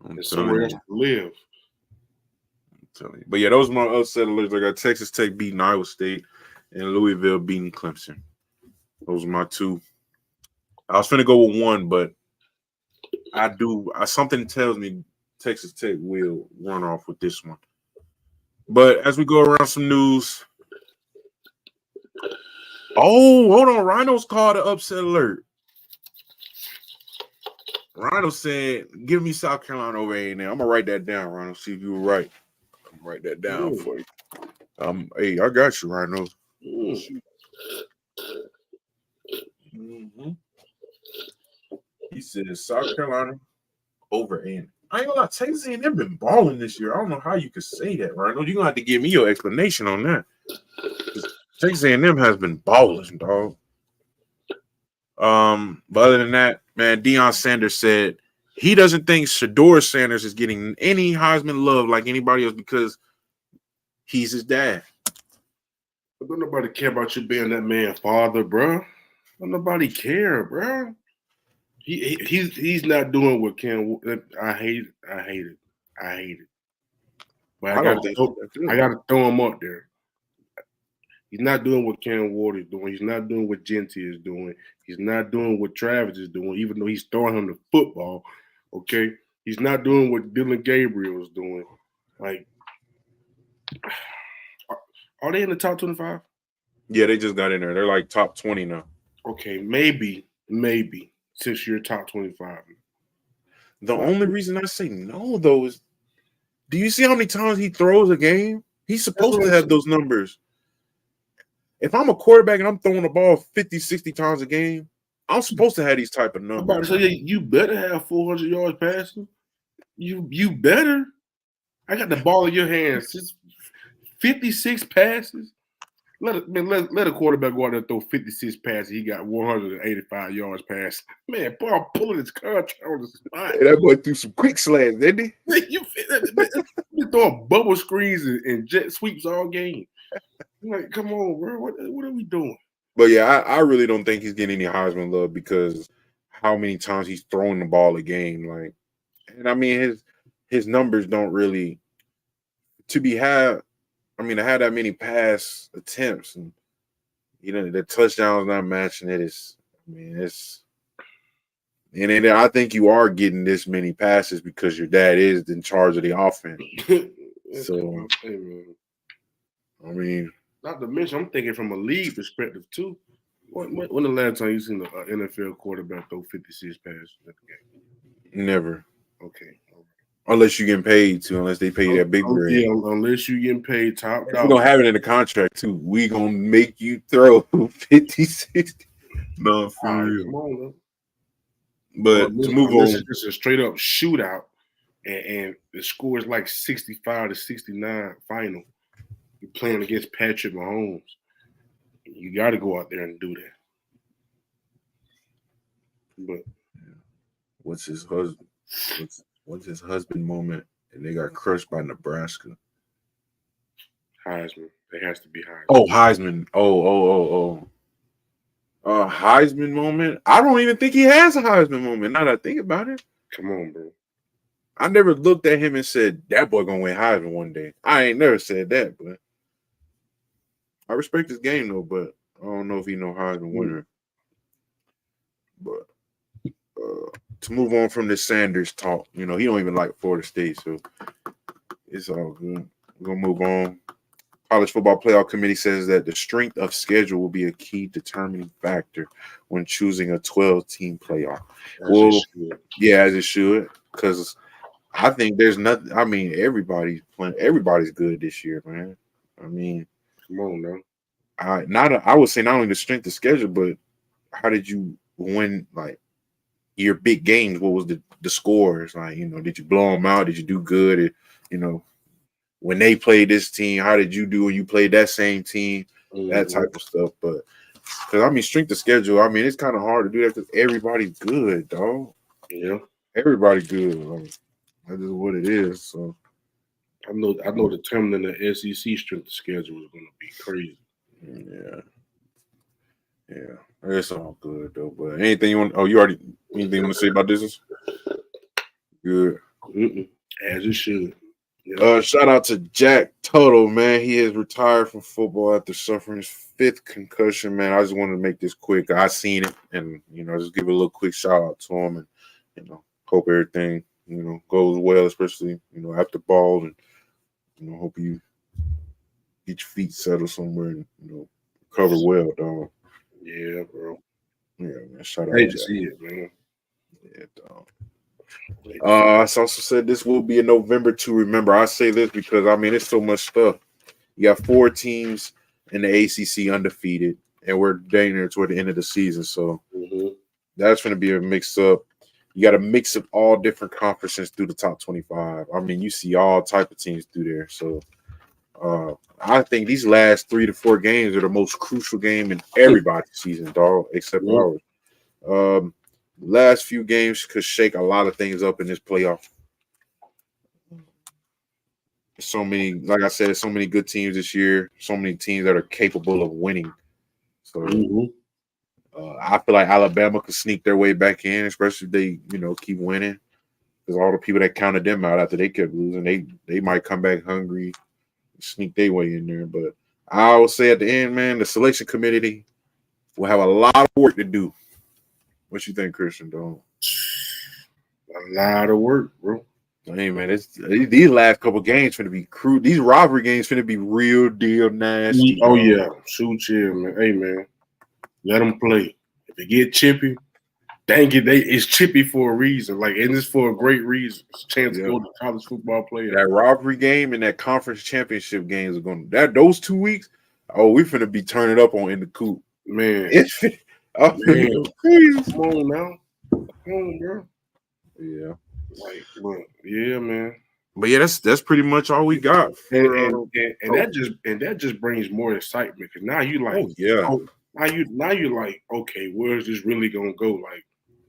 and somewhere else to live. I'm telling you. But yeah, those are my upset alerts. I got Texas Tech beating Iowa State and Louisville beating Clemson. Those are my 2. I was finna go with 1, but something tells me Texas Tech will run off with this one. But as we go around some news, hold on, Rhino's called an upset alert. Rhino said, "Give me South Carolina over A&M." I'm gonna write that down, Rhino. See if you were right. I'm gonna write that down for you. Hey, I got you, Rhino. Mm-hmm. He said South Carolina over A&M. I ain't gonna lie, Texas A&M been balling this year. I don't know how you could say that, Rhino. You're gonna have to give me your explanation on that. Texas A&M has been balling, dog. But other than that, man, Deion Sanders said he doesn't think Shedeur Sanders is getting any Heisman love like anybody else because he's his dad. But don't nobody care about you being that man's father, bro. Don't nobody care, bro. He's not doing what Ken. I hate it. But I gotta throw him up there. He's not doing what Ken Ward is doing. He's not doing what Genty is doing. He's not doing what Travis is doing, even though he's throwing him the football. Okay, He's not doing what Dylan Gabriel was doing. Like, are they in the top 25? Yeah, they just got in there. They're like top 20 now. Okay, maybe since you're top 25. The only reason I say no, though, is do you see how many times he throws a game? He's supposed to have those numbers. If I'm a quarterback and I'm throwing the ball 50, 60 times a game, I'm supposed to have these type of numbers. I'm about to say, you better have 400 yards passing. You better. I got the ball in your hands. It's 56 passes. Let a quarterback go out there and throw 56 passes. He got 185 yards passed. Man, boy, I'm pulling his contract on the spot. Hey, that boy threw some quick slants, didn't he? You throwing bubble screens and jet sweeps all game. I'm like, come on, bro. What are we doing? But yeah, I really don't think he's getting any Heisman love because how many times he's throwing the ball a game. Like, and I mean his numbers don't really to have that many pass attempts and the touchdowns not matching it is. I mean, it's and then I think you are getting this many passes because your dad is in charge of the offense. So, I mean, not to mention, I'm thinking from a league perspective too. When the last time you seen an NFL quarterback throw 56 passes at the game? Never. Okay. Unless you're getting paid to, unless they pay you that big bread. Yeah, unless you're getting paid top dollar. We're going to have it in the contract, too. We going to make you throw 50, 60. No, for real. Come on, but to move on. It's a straight-up shootout, and the score is like 65 to 69 final. You're playing against Patrick Mahomes. You got to go out there and do that. But what's his husband? What's his husband moment? And they got crushed by Nebraska. Heisman. It has to be Heisman. Oh, Heisman. Heisman moment? I don't even think he has a Heisman moment. Now that I think about it. Come on, bro. I never looked at him and said, that boy gonna win Heisman one day. I ain't never said that, but I respect his game, though, but I don't know if he no Heisman winner. But to move on from this Sanders talk, he don't even like Florida State, so it's all good. We're going to move on. College Football Playoff Committee says that the strength of schedule will be a key determining factor when choosing a 12-team playoff. As it should, because I think there's nothing. I mean, everybody's playing. Everybody's good this year, man. I mean, come on now. I would say not only the strength of schedule, but how did you win like your big games? What was the scores? Like, did you blow them out? Did you do good? When they played this team, how did you do when you played that same team? That type of stuff. But because strength of schedule, it's kind of hard to do that because everybody's good, dog. Yeah, everybody's good. Like, that's just what it is. So I know determining the SEC strength of schedule is going to be crazy. Yeah, it's all good though. But anything you want? Oh, you already anything you want to say about this? Good. As it should. Yeah. Shout out to Jack Tuttle, man. He has retired from football after suffering his 5th concussion, man. I just wanted to make this quick. I seen it, and just give a little quick shout out to him, and hope everything goes well, especially after ball, and hope you get your feet settled somewhere and recover well, dog. Yeah, bro. Yeah, man. Shout out. I hate to see it, man. Yeah, dog. I also said this will be in November to remember. I say this because it's so much stuff. You got 4 teams in the ACC undefeated, and we're dangling toward the end of the season. So that's going to be a mix-up. You got a mix of all different conferences through the top 25. You see all type of teams through there. So I think these last 3 to 4 games are the most crucial game in everybody's season, dog, except ours. Last few games could shake a lot of things up in this playoff. So many, like I said, so many good teams this year. So many teams that are capable of winning. So I feel like Alabama could sneak their way back in, especially if they, keep winning. Because all the people that counted them out after they kept losing, they might come back hungry, sneak their way in there. But I will say at the end, man, the selection committee will have a lot of work to do. What you think, Christian, dog? A lot of work, bro. Hey man, these last couple games finna be crude. These rivalry games finna be real deal nasty. Oh yeah, shoot, yeah, man. Hey man, let them play. If they get chippy, dang it, it's chippy for a reason. Like, and it's for a great reason. It's a chance to go to college football player. That rivalry game and that conference championship games are going to those 2 weeks. Oh, we finna be turning up in the Coop, man. Man, crazy. Come on now, come on, bro. Yeah, like, but yeah, man. But yeah, that's pretty much all we got. And that just brings more excitement because now you like, now you like, okay, where's this really gonna go? Like,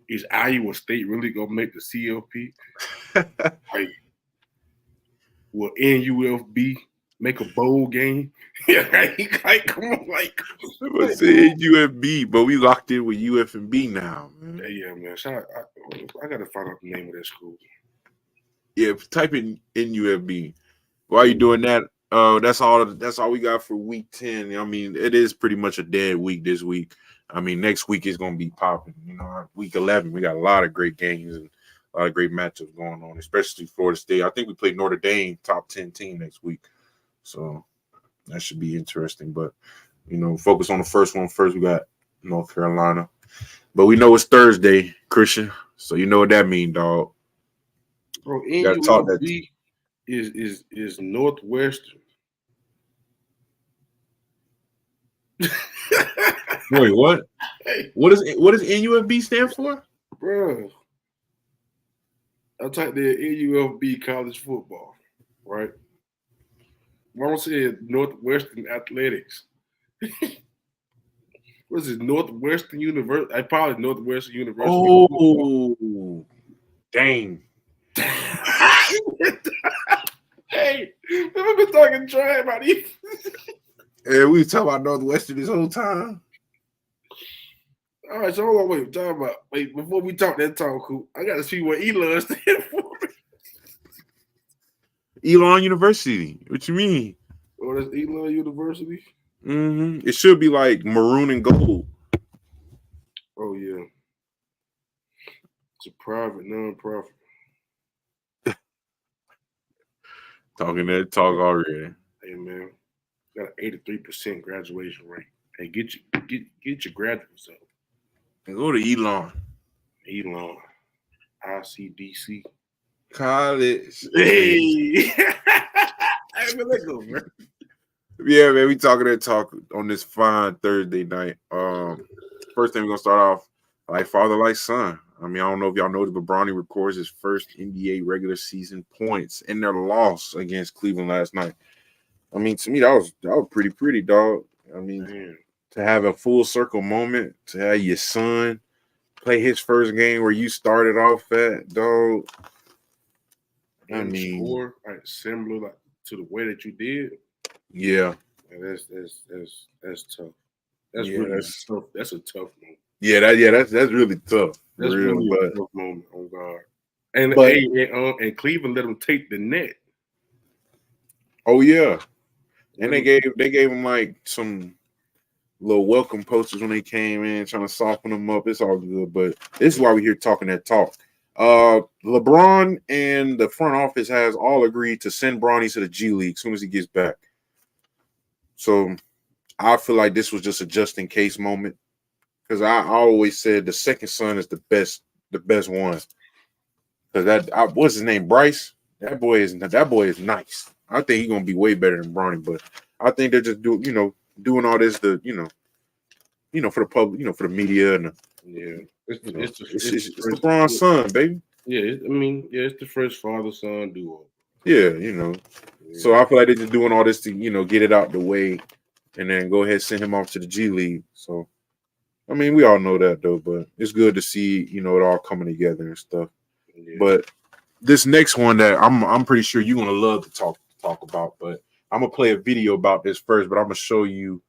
is Iowa State really gonna make the CLP? Like, will NUFB make a bowl game? like, come on, like, I said UFB, but we locked in with UFB now, man. Yeah, man. I gotta find out the name of that school. Yeah, type in NUFB. While you doing that, that's all we got for week 10. I mean, it is pretty much a dead week this week. I mean, next week is gonna be popping. You know, week 11, we got a lot of great games and a lot of great matchups going on, especially Florida State. I think we play Notre Dame, top 10 team next week, so that should be interesting. But you know, focus on the first one first. We got North Carolina, but we know it's Thursday, Christian, so you know what that means, dog. Bro, NUFB is Northwestern. Wait, what? What does NUFB stand for? Bro, I typed in NUFB college football, right? Mom said Northwestern Athletics. What is it, Northwestern University? I probably Northwestern University. Oh, dang. Hey, we've been talking trash about you. Yeah, we was talking about Northwestern this whole time. All right, so hold on, wait, before we talk that talk, Coop, I got to see what Elon stands for. Elon University. What you mean? Oh, that's Elon University? Mm-hmm. It should be like maroon and gold. Oh, yeah. It's a private, non-profit. Talking that talk already. Hey, man. Got an 83% graduation rate. Hey, get your graduates up. And go to Elon. ICDC. College. Hey. Let's go, bro. Yeah, man, we talking that talk on this fine Thursday night. First thing we're gonna start off like father, like son. I mean, I don't know if y'all noticed, but Bronny records his first NBA regular season points in their loss against Cleveland last night. I mean, to me, that was pretty, dog. I mean, to have a full circle moment, to have your son play his first game where you started off at, dog. I mean, score like similar like to the way that you did. Yeah, that's tough. That's really tough. That's a tough moment. That's really tough. That's really a tough moment. Oh God. And Cleveland let them take the net. Oh yeah, and they gave him like some little welcome posters when they came in, trying to soften them up. It's all good, but this is why we're here talking that talk. LeBron and the front office has all agreed to send Bronny to the G League as soon as he gets back. So I feel like this was just a just in case moment because I always said the second son is the best one. Because what's his name, Bryce? That boy is nice. I think he's gonna be way better than Bronny, but I think they're just doing all this for the public, for the media and it's LeBron's son, baby. Yeah, it's the first father-son duo. Yeah, So I feel like they're just doing all this to get it out the way, and then go ahead and send him off to the G League. So, I mean, we all know that though, but it's good to see it all coming together and stuff. Yeah. But this next one that I'm pretty sure you're gonna love to talk about, but I'm gonna play a video about this first, but I'm gonna show you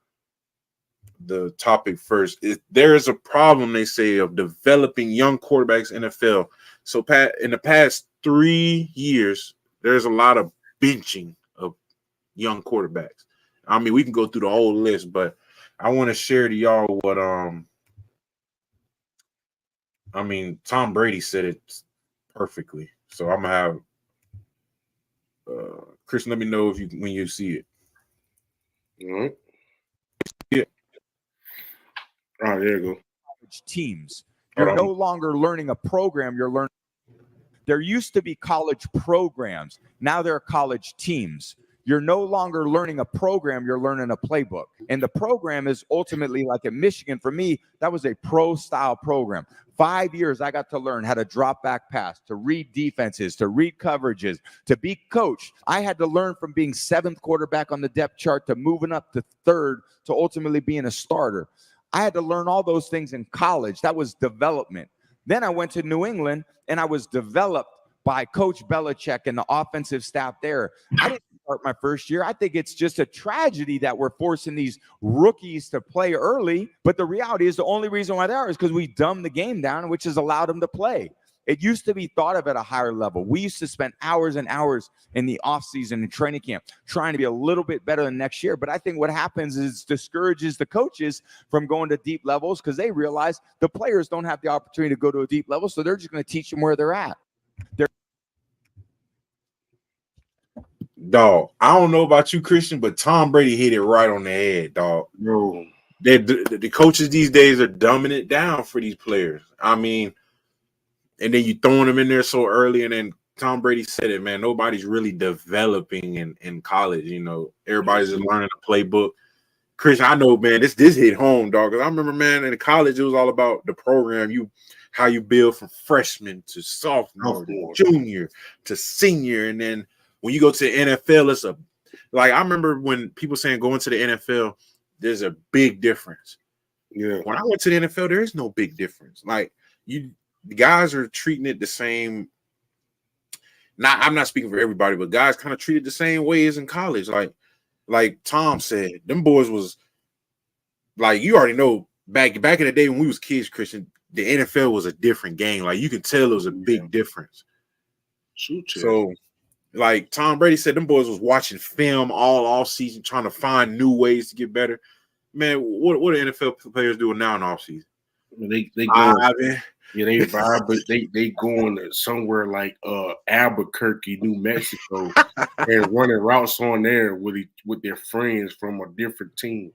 the topic first. There is a problem, they say, of developing young quarterbacks in the NFL. So Pat, in the past 3 years, there's a lot of benching of young quarterbacks. I mean, we can go through the whole list, but I want to share to y'all what Tom Brady said it perfectly. So I'm gonna have Chris. Let me know when you see it. All right. Yeah. All right, there you go. Teams. You're Hold on. no longer learning a program. You're learning. There used to be college programs. Now there are college teams. You're no longer learning a program. You're learning a playbook. And the program is ultimately, like at Michigan, for me, that was a pro-style program. 5 years, I got to learn how to drop back pass, to read defenses, to read coverages, to be coached. I had to learn from being 7th quarterback on the depth chart to moving up to 3rd to ultimately being a starter. I had to learn all those things in college. That was development. Then I went to New England, and I was developed by Coach Belichick and the offensive staff there. I didn't start my first year. I think it's just a tragedy that we're forcing these rookies to play early. But the reality is the only reason why they are is because we dumbed the game down, which has allowed them to play. It used to be thought of at a higher level. We used to spend hours and hours in the offseason and training camp trying to be a little bit better than next year. But I think what happens is discourages the coaches from going to deep levels because they realize the players don't have the opportunity to go to a deep level, so they're just going to teach them where they're at. Dog, I don't know about you, Christian, but Tom Brady hit it right on the head, dog. No. The coaches these days are dumbing it down for these players. I mean, and then you throwing them in there so early, and then Tom Brady said it, man, nobody's really developing in college. You know, everybody's just learning the playbook. Christian, I know, man, this hit home, dog. Because I remember, man, in college, it was all about the program, how you build from freshman to sophomore to junior to senior. And then when you go to the NFL, I remember when people saying going to the NFL, there's a big difference. Yeah. When I went to the NFL, there is no big difference. Like, the guys are treating it the same. I'm not speaking for everybody, but guys kind of treated the same way as in college. Like Tom said, them boys was like, you already know, back in the day when we was kids, Christian, the NFL was a different game. Like, you could tell it was a big difference. So, like Tom Brady said, them boys was watching film all season, trying to find new ways to get better. Man, what are NFL players doing now in off season? They going, they vibe, but they going to somewhere like Albuquerque, New Mexico, and running routes on there with their friends from a different team.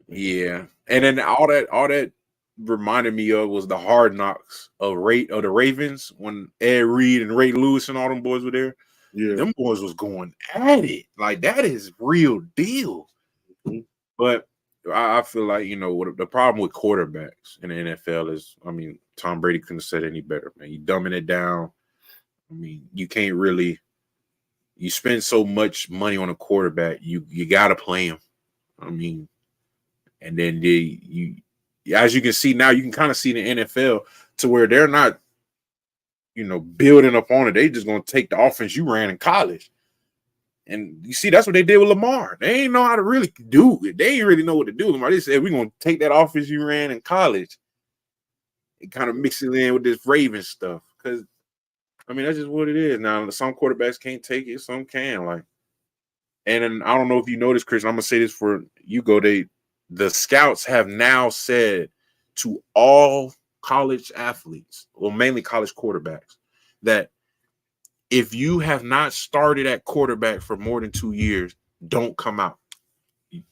Yeah, and then all that reminded me of was the Hard Knocks of the Ravens when Ed Reed and Ray Lewis and all them boys were there. Yeah, them boys was going at it. Like, that is real deal. Mm-hmm. But I feel like, what the problem with quarterbacks in the NFL is, I mean, Tom Brady couldn't have said any better, man. You dumbing it down. I mean, you can't really. You spend so much money on a quarterback, you got to play him. I mean, and then as you can see now, you can kind of see the NFL to where they're not, building up on it. They just gonna take the offense you ran in college. And you see, that's what they did with Lamar. They ain't know how to really do it. They ain't really know what to do. Lamar, they said, we're going to take that offense you ran in college and kind of mix it in with this Ravens stuff. Because, I mean, that's just what it is. Now, some quarterbacks can't take it. Some can. And then, I don't know if you noticed, Christian, I'm going to say this for you go. The scouts have now said to all college athletes, well, mainly college quarterbacks, that if you have not started at quarterback for more than 2 years, don't come out. And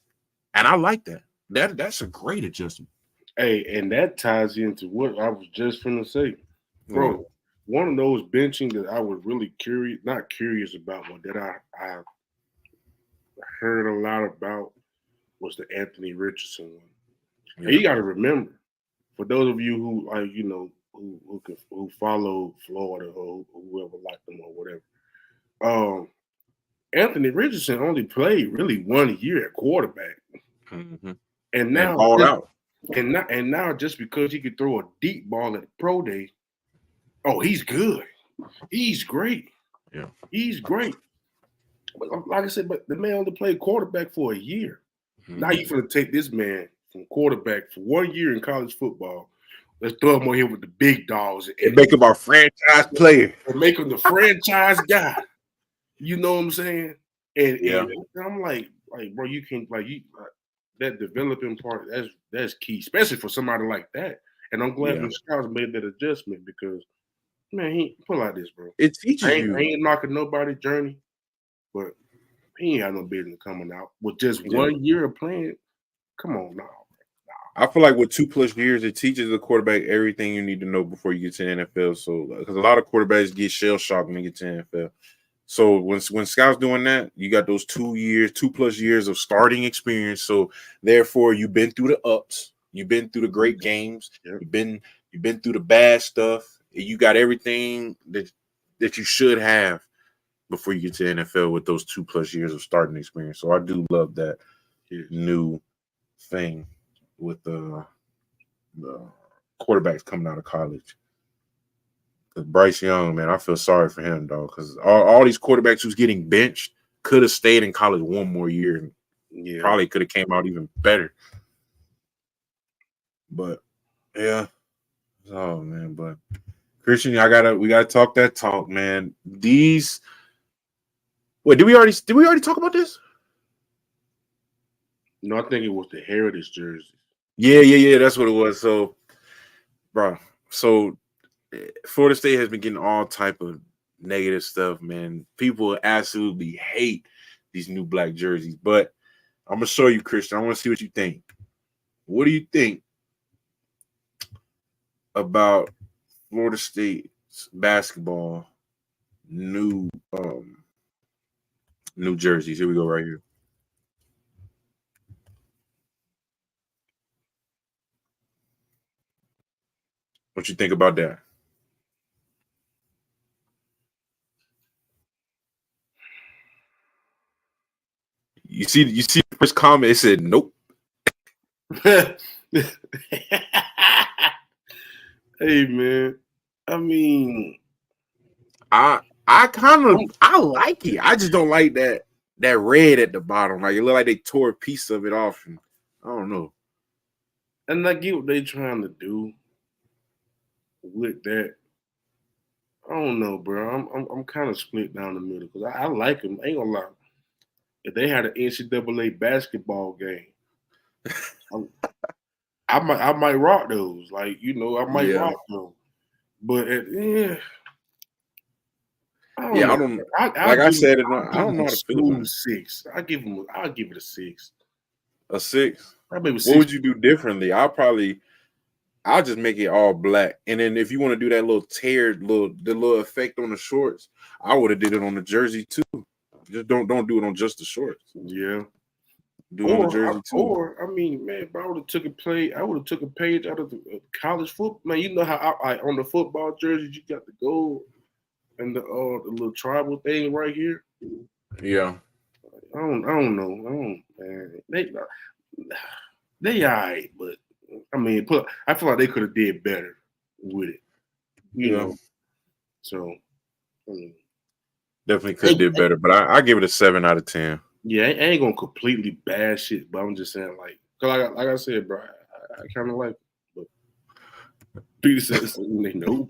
I like that. That's a great adjustment. Hey, and that ties into what I was just going to say. Bro, one of those benching that I was really not curious about, but that I heard a lot about was the Anthony Richardson one. Yeah. And you got to remember, for those of you who, who follow Florida or whoever liked them or whatever, Anthony Richardson only played really 1 year at quarterback, and now all out, and now just because he could throw a deep ball at the pro day, oh, he's good, he's great, yeah, he's great. But like I said, but the man only played quarterback for a year. Now you're gonna take this man from quarterback for 1 year in college football. Let's throw him on here with the big dogs and make him our franchise player. And make him the franchise guy. You know what I'm saying? And I'm like, bro, you can that developing part. That's key, especially for somebody like that. And I'm glad the scouts made that adjustment because, Man, he put like this, bro. It teaches I you. ain't knocking nobody's journey, but he ain't had no business coming out with just 1 year of playing. Come on now. I feel like with 2+ years, it teaches the quarterback everything you need to know before you get to the NFL. So, because a lot of quarterbacks get shell shocked when they get to the NFL. So when Scout's doing that, you got those 2+ years of starting experience. So therefore, you've been through the ups, you've been through the great games, you've been through the bad stuff. You got everything that you should have before you get to the NFL with those 2+ years of starting experience. So I do love that new thing with the quarterbacks coming out of college. Bryce Young, man, I feel sorry for him, though, because all these quarterbacks who's getting benched could have stayed in college one more year and probably could have came out even better. But yeah, oh man, but Christian, we gotta talk that talk, man. Did we already talk about this? No, I think it was the Heritage jersey. Yeah, that's what it was. So, bro, Florida State has been getting all type of negative stuff, man. People absolutely hate these new black jerseys, but I'm gonna show you, Christian. I want to see what you think. What do you think about Florida State's basketball new jerseys? Here we go, right here. What you think about that? You see the first comment, it said nope. Hey man, I mean, I like it. I just don't like that red at the bottom. Like it look like they tore a piece of it off, and I don't know. And I get what they trying to do with that. I don't know, bro. I'm kind of split down the middle because I like them. I ain't gonna lie. If they had an NCAA basketball game, I might rock those. Like I might rock those. But I don't know. I don't know how to feel about it. 6. I'll give it a 6. A 6. Maybe what would you do differently? I'll just make it all black. And then if you want to do that little the little effect on the shorts, I would have did it on the jersey too. Just don't do it on just the shorts. Yeah. Do it on the jersey too. Or I mean, man, if I would have took a page out of the college football. Man, you know how I on the football jerseys you got the gold and the little tribal thing right here. Yeah. I don't know. Man. They all right, but I mean, I feel like they could have did better with it. You know. So I mean, definitely could have did better, but I give it a 7 out of 10. Yeah, I ain't gonna completely bash shit, but I'm just saying, like I said, bro, I kind of like it, but people said they know.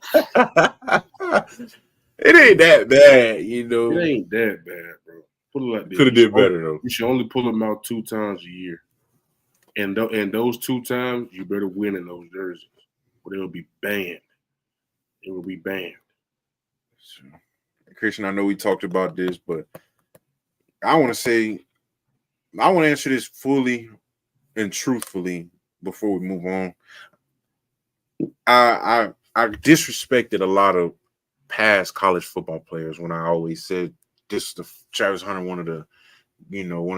It ain't that bad, you know. It ain't that bad, bro. Put it like this. Could have did better though. You should only pull them out 2 times a year, and those 2 times you better win in those jerseys, or they'll be banned. It will be banned. Christian, I know we talked about this, but I want to answer this fully and truthfully before we move on. I disrespected a lot of past college football players when I always said Travis Hunter, one of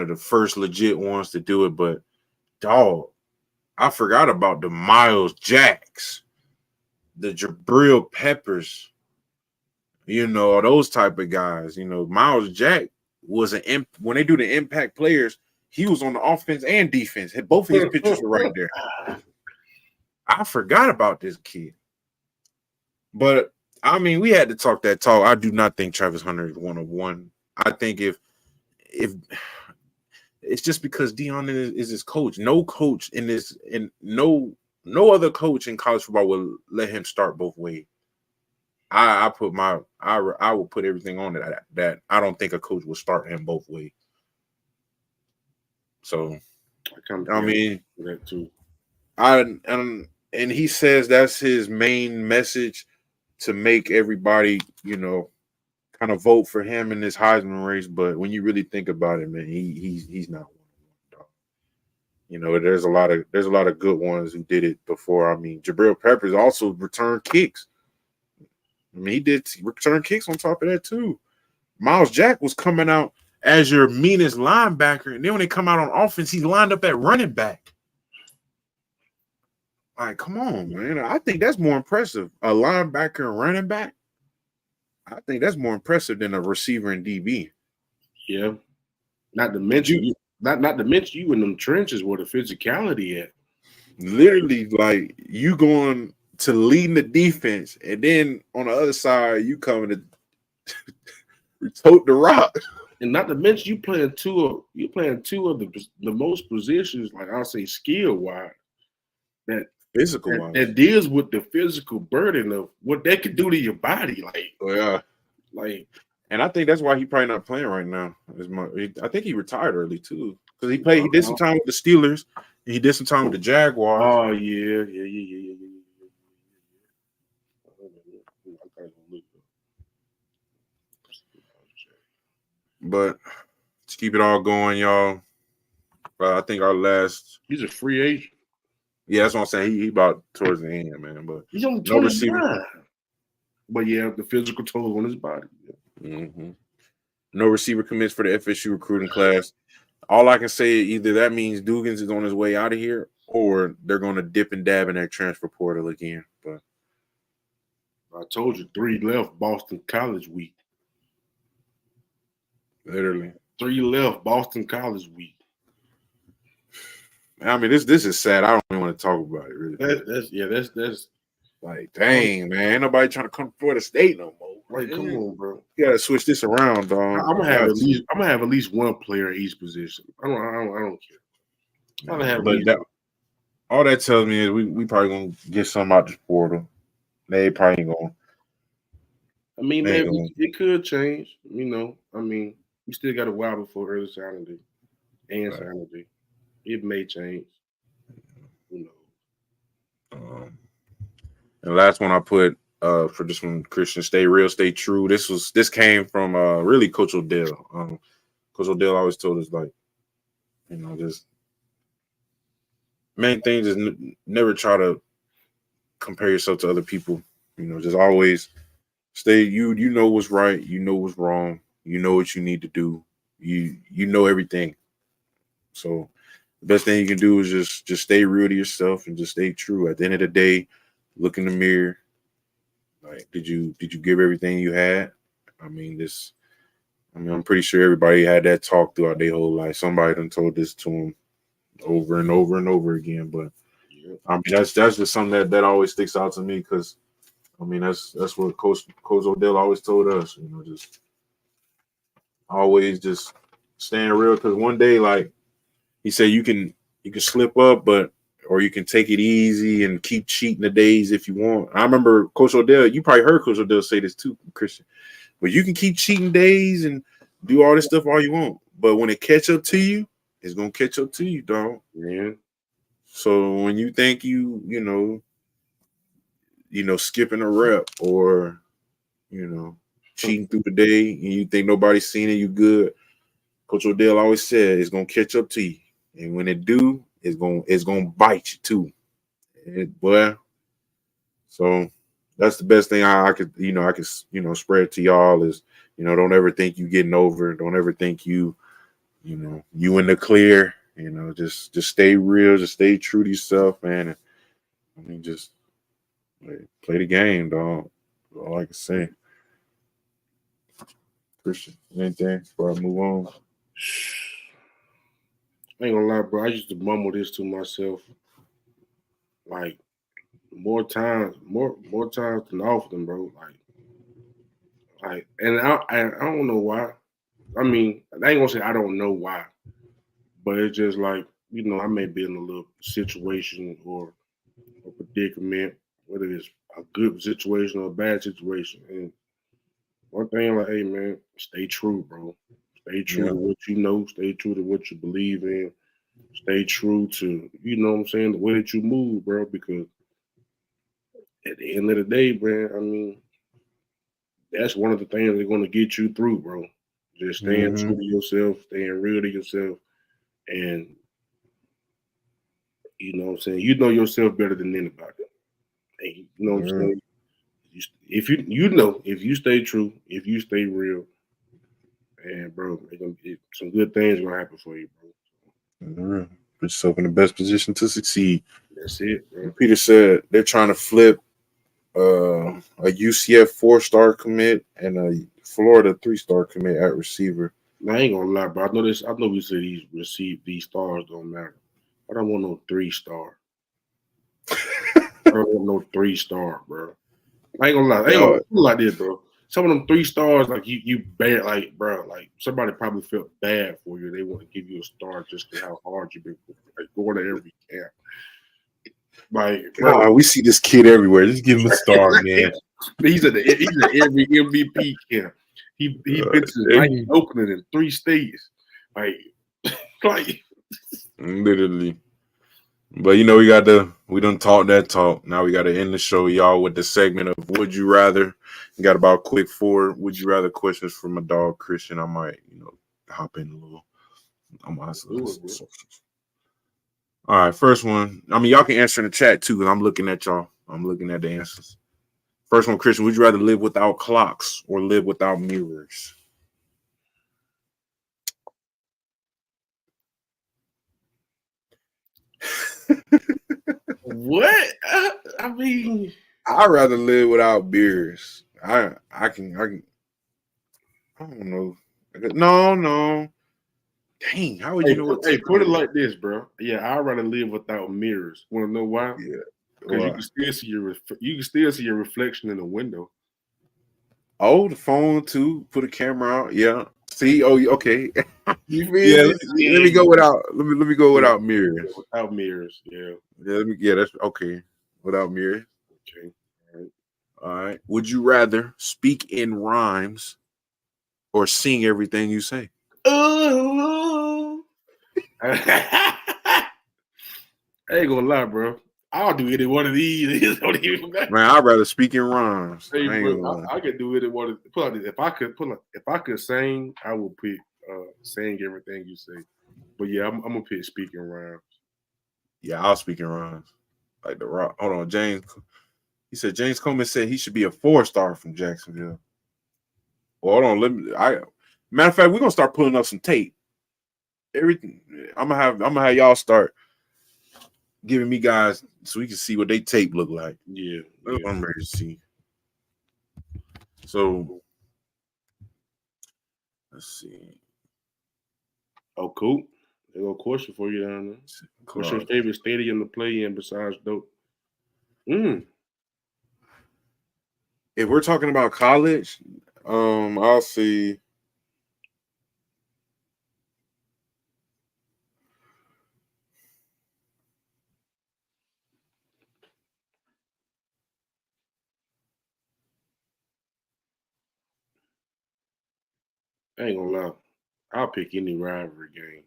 the first legit ones to do it. But dog, I forgot about the Miles Jacks, the Jabril Peppers, those type of guys. Miles Jack was when they do the impact players, he was on the offense and defense. Both of his pictures were right there. I forgot about this kid. But I mean, we had to talk that talk. I do not think Travis Hunter is 101. I think if it's just because Deion is his coach. No coach no other coach in college football will let him start both ways. I will put everything on it that I don't think a coach will start him both ways. So I mean that too. and he says that's his main message to make everybody, kind of vote for him in this Heisman race. But when you really think about it, man, he's not one. There's a lot of good ones who did it before. I mean, Jabril Peppers also returned kicks. I mean, he did return kicks on top of that too. Miles Jack was coming out as your meanest linebacker, and then when they come out on offense, he's lined up at running back. Like, come on, man. I think that's more impressive. A linebacker and running back. I think that's more impressive than a receiver and DB. Yeah. Not to mention you in them trenches where the physicality at. Literally, like, you going to leading the defense, and then on the other side, you coming to tote the rock. And not to mention you playing two of the most positions, like I'll say skill wise, that deals with the physical burden of what they could do to your body. And I think that's why he probably not playing right now. I think he retired early too, because he did some time with the Steelers, and he did some time with the Jaguars. Oh yeah. But to keep it all going, y'all, I think our last. He's a free agent. Yeah, that's what I'm saying. He about towards the end, man. But he's only 29. But yeah, the physical toll on his body. Yeah. Mm-hmm. No receiver commits for the FSU recruiting class. All I can say, either that means Dugans is on his way out of here, or they're going to dip and dab in that transfer portal again. But I told you, 3 left Boston College week. Literally 3 left Boston College week. I mean, this is sad. I don't even want to talk about it. Really, that's like, dang, man, ain't nobody trying to come for the state no more. Like, come on, bro. You gotta switch this around, dog. I'm gonna have at least one player at each position. I don't care. All that tells me is we probably gonna get some out the portal. They probably ain't gonna. I mean, maybe it could change. I mean, we still got a while before early signing day and signing day. It may change. Who knows? And the last one I put for this one, Christian, stay real, stay true. This came from really Coach Odell. Coach Odell always told us, like, just main thing is never try to compare yourself to other people. Just always stay. You know what's right. You know what's wrong. You know what you need to do. You know everything. So the best thing you can do is just stay real to yourself and just stay true. At the end of the day, look in the mirror. Like, did you give everything you had? I'm pretty sure everybody had that talk throughout their whole life. Somebody done told this to them over and over and over again. But that's just something that always sticks out to me, because that's what Coach Odell always told us. Just always just staying real, because one day, like he said, you can slip up, or you can take it easy and keep cheating the days if you want. I remember Coach Odell, you probably heard Coach Odell say this too, Christian, but you can keep cheating days and do all this stuff all you want. But when it catch up to you, it's going to catch up to you, dog. Yeah. So when you think you skipping a rep or, cheating through the day and you think nobody's seen it, you good. Coach Odell always said it's going to catch up to you. And when it do, it's gonna bite you too. So that's the best thing I could spread to y'all is, don't ever think you getting over. Don't ever think you in the clear. Just stay real, just stay true to yourself, man. And, just play the game, dog. That's all I can say. Christian, anything before I move on? I ain't gonna lie, bro. I used to mumble this to myself, like, more times than often, bro. And I don't know why. I ain't gonna say I don't know why, but it's just like, I may be in a little situation or a predicament, whether it's a good situation or a bad situation. And one thing, like, hey, man, stay true, bro. Stay true to what you know. Stay true to what you believe in. Stay true to, the way that you move, bro. Because at the end of the day, man, that's one of the things they're going to get you through, bro. Just staying true to yourself, staying real to yourself, and you know what I'm saying. You know yourself better than anybody. And you know what I'm saying. If you stay true, if you stay real, and bro, some good things gonna happen for you, bro. Put yourself in the best position to succeed. That's it, bro. Peter said they're trying to flip a UCF 4-star commit and a Florida 3-star commit at receiver. Now, I ain't gonna lie, bro. I know we said these stars don't matter. I don't want no 3-star. I don't want no 3-star, bro. I ain't gonna lie. I ain't gonna feel like this, bro. Some of them 3 stars, like you bad, like bro, like somebody probably felt bad for you. They want to give you a star just to how hard you've been like going to every camp. Like, bro, God, we see this kid everywhere. Just give him a star, man. he's at every MVP camp. He been to the night opening in 3 states. Like literally. But you know, we done talk that talk. Now we gotta end the show, y'all, with the segment of Would You Rather. We got about quick 4 Would You Rather questions from my dog Christian. I might, hop in a little. I'm asking. All right, first one. I mean, y'all can answer in the chat too, because I'm looking at y'all. I'm looking at the answers. First one, Christian, would you rather live without clocks or live without mirrors? What? I mean, I'd rather live without mirrors. I don't know. No. Dang, how would you know what? Hey, put it like this, bro. Yeah, I'd rather live without mirrors. Want to know why? Yeah, because you can still see your reflection in the window. Oh, the phone too. Put a camera out. Yeah. See. Oh, okay. You feel Yeah, me? Let me go without. Let me go without mirrors. Without mirrors. Yeah. Yeah. That's okay. Without mirrors. Okay. All right. Would you rather speak in rhymes or sing everything you say? Oh. I ain't gonna lie, bro. I'll do any one of these. Man, I'd rather speak in rhymes. Hey, I could do any one of. If I could sing, I would pick sing everything you say. But yeah, I'm gonna pick speaking rhymes. Yeah, I'll speak in rhymes. Like the rock. Hold on, James. He said James Coleman said he should be a 4-star from Jacksonville. Well, hold on. Matter of fact, we're gonna start pulling up some tape. Everything. I'm gonna have y'all start giving me guys so we can see what they tape look like. Yeah. I'm ready to see. So let's see. Oh, cool. There's a question for you down there. What's your favorite stadium to play in besides Dope? If we're talking about college, I'll see. I ain't gonna lie. I'll pick any rivalry game.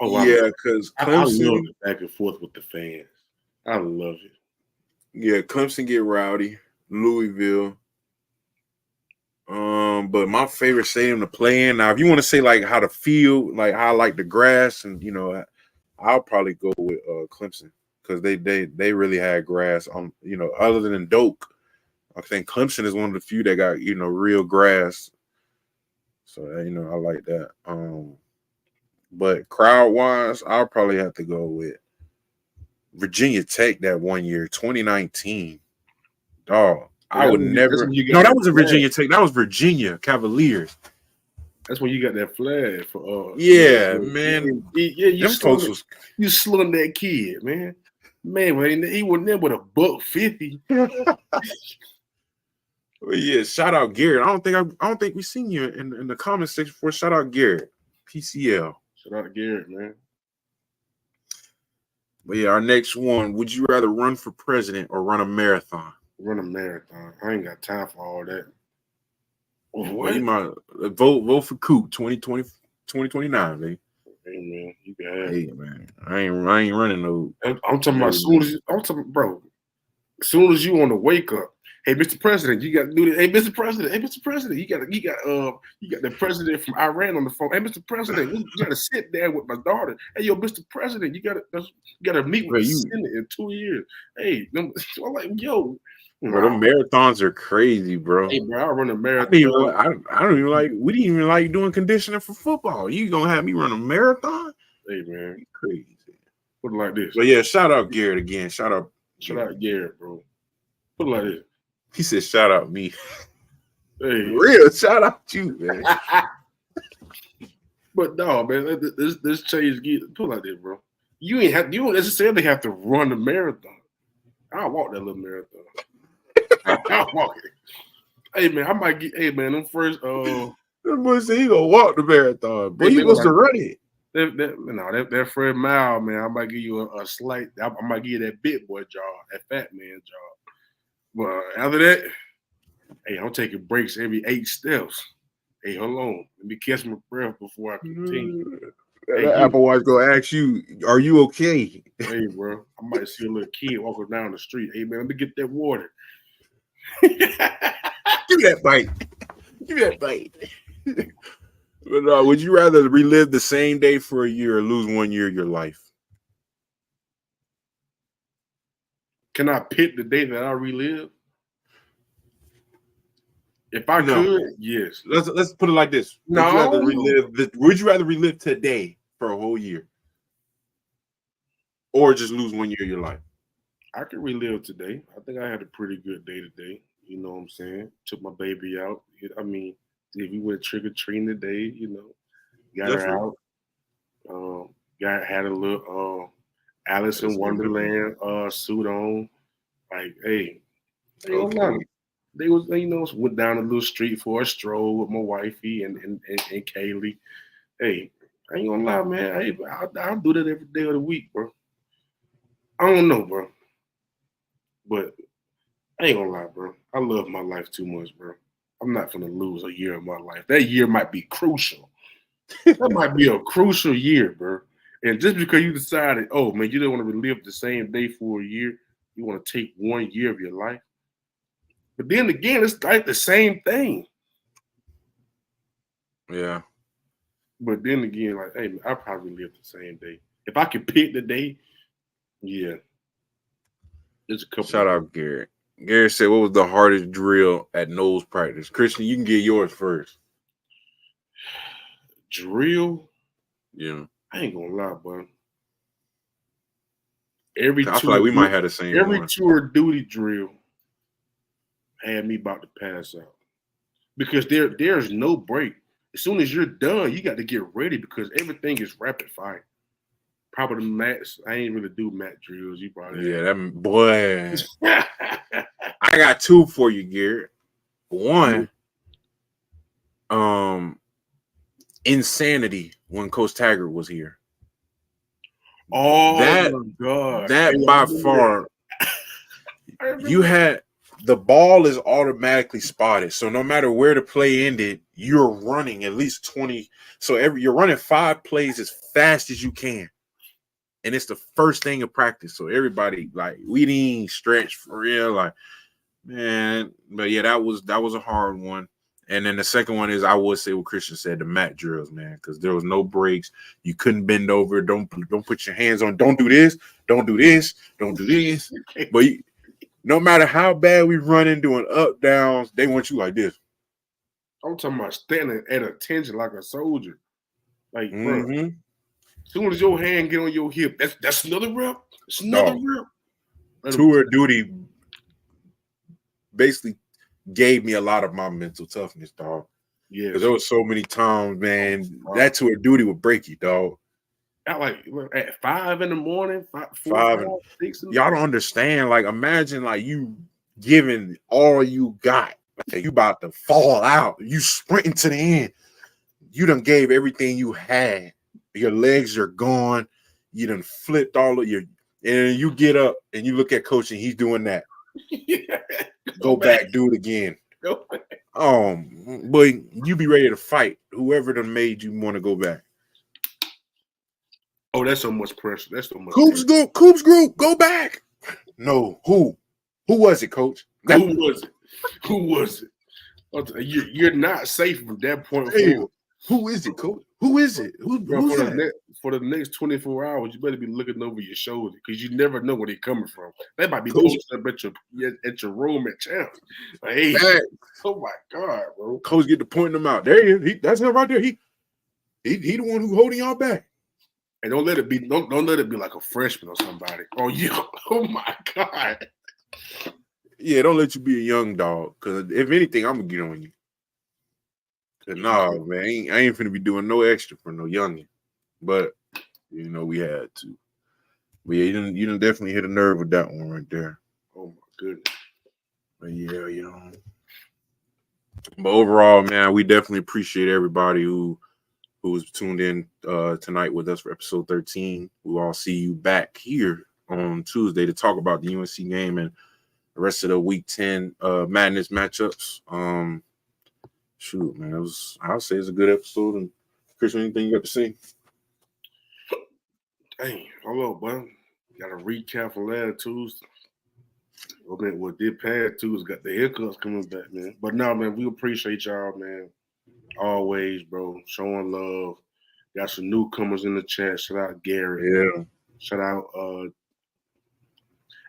Oh, yeah, because Clemson, I love the back and forth with the fans. I love it. Yeah, Clemson get rowdy. Louisville. But my favorite stadium to play in. Now, if you want to say like how to feel, like how I like the grass, and I'll probably go with Clemson because they really had grass on. Other than Doak, I think Clemson is one of the few that got real grass. So I like that. But crowd wise, I'll probably have to go with Virginia Tech that one year, 2019. Dog. I would never. No, that wasn't Virginia Tech. That was Virginia Cavaliers. That's when you got that flag for. Yeah, man. Yeah, you slung that kid, man. Man, he wasn't there with $150. Well, yeah, shout out Garrett. I don't think we seen you in the comment section for shout out Garrett. PCL. Shout out Garrett, man. But yeah, our next one. Would you rather run for president or run a marathon? Run a marathon. I ain't got time for all that. Well, you might vote for Coop 2029, baby. Hey man, you can have it. Man. I ain't running no. I'm talking about as soon as you want to wake up. Hey, Mr. President, you got to do this. Hey, Mr. President. Hey, Mr. President, you got the president from Iran on the phone. Hey, Mr. President, you got to sit there with my daughter. Hey, yo, Mr. President, you got to meet with the Senate in 2 years. Hey, I'm like, yo, bro, the marathons are crazy, bro. Hey, bro, I run a marathon. I don't even like. We didn't even like doing conditioning for football. You gonna have me run a marathon? Hey, man, you crazy. Put it like this. But yeah, shout out Garrett again. Shout out Garrett, bro. Put it like this. He said, "Shout out me." Hey, real shout out you, man. But no, man, this change. Put it like this, bro. You don't necessarily have to run a marathon. I'll walk that little marathon. I'll walk it. Hey man, I might get. Hey man, them first. That boy said he gonna walk the marathon, but he wants to run it. That first mile, man, I might give you a slight. I might give you that big boy jaw, that fat man jaw. But after that, hey, I'm taking breaks every 8 steps. Hey, hold on, let me catch my breath before I continue. Hey, Apple Watch gonna ask you, "Are you okay?" Hey, bro, I might see a little kid walking down the street. Hey man, let me get that water. Give me that bite. Give me that bite. But would you rather relive the same day for a year or lose 1 year of your life? Can I pick the day that I relive? If I could, yes. Let's put it like this. No. Would you rather relive today for a whole year? Or just lose 1 year of your life? I can relive today. I think I had a pretty good day today. You know what I'm saying? Took my baby out. I mean, if we went trick-or-treating today, you know, got her out. Had a little Alice in Wonderland suit on. Like, hey, they was, you know, went down a little street for a stroll with my wifey and Kaylee. Hey, I ain't gonna lie, man. Hey, I'll do that every day of the week, bro. I don't know, bro. But I ain't gonna lie, bro. I love my life too much, bro. I'm not gonna lose a year of my life. That year might be crucial. That might be a crucial year, bro. And just because you decided, oh man, you don't want to relive the same day for a year, you want to take 1 year of your life. But then again, it's like the same thing. Yeah. But then again, like, hey, I probably live the same day. If I could pick the day, yeah. There's a couple. Shout out Garrett. Garrett said, "What was the hardest drill at nose practice?" Christian, you can get yours first. Drill? Yeah. I ain't gonna lie, bro. I feel like we might have the same every one. tour duty drill had me about to pass out. Because there's no break. As soon as you're done, you got to get ready because everything is rapid fire. Probably the mats. I ain't really do mat drills. You probably that boy. I got 2 for you, Garrett. One, Insanity when Coach Taggart was here. Oh my God. That by far you had the ball is automatically spotted. So no matter where the play ended, you're running at least 20. So you're running 5 plays as fast as you can. And it's the first thing of practice. So everybody, like, we didn't stretch for real. Like, man, but yeah, that was a hard one. And then the second one is, I would say what Christian said, the mat drills, man, because there was no breaks. You couldn't bend over. Don't put your hands on. Don't do this. Don't do this. Don't do this. But no matter how bad we run in doing up, downs, they want you like this. I'm talking about standing at attention like a soldier. Like, bro, as soon as your hand get on your hip, that's another rep. It's another rep. Tour duty basically gave me a lot of my mental toughness, dog. Yeah, because there was so many times, man, that tour duty would break you, dog. At 5 in the morning, 6. Y'all don't understand. Like, imagine like you giving all you got. Like, you about to fall out. You sprinting to the end. You done gave everything you had. Your legs are gone. You done flipped all of your, and you get up and you look at coach and he's doing that. Go back, do it again. But you be ready to fight whoever done made you want to go back. Oh, that's so much pressure. That's so much. Coop's group, go back. No, who was it, coach? Who was it? Who was it? You're not safe from that point Hey, forward. who is it, Coach? Who is it? Who's that? For the next 24 hours, you better be looking over your shoulder because you never know where they're coming from. They might be Coach, posted up at your room at Champs. Like, hey, oh my God, bro. Coach get to pointing them out. There he is. That's him right there. He the one who holding y'all back. And don't let it be like a freshman or somebody. Oh yeah. Oh my God. Yeah, don't let you be a young dog. Cause if anything, I'm gonna get on you. Nah, man, I ain't finna be doing no extra for no youngin. But we had to. But yeah, you done definitely hit a nerve with that one right there. Oh my goodness. But yeah, But overall, man, we definitely appreciate everybody who's tuned in tonight with us for episode 13. We'll all see you back here on Tuesday to talk about the UNC game and the rest of the Week 10 Madness matchups. Shoot, man, I'll say it's a good episode. And Chris, anything you got to say? Dang, hold up, bud. Got a recap for last Tuesday. What did pass Tuesday got the hiccups coming back, man. But no, man, we appreciate y'all, man. Always, bro. Showing love. Got some newcomers in the chat. Shout out Gary. Yeah. Shout out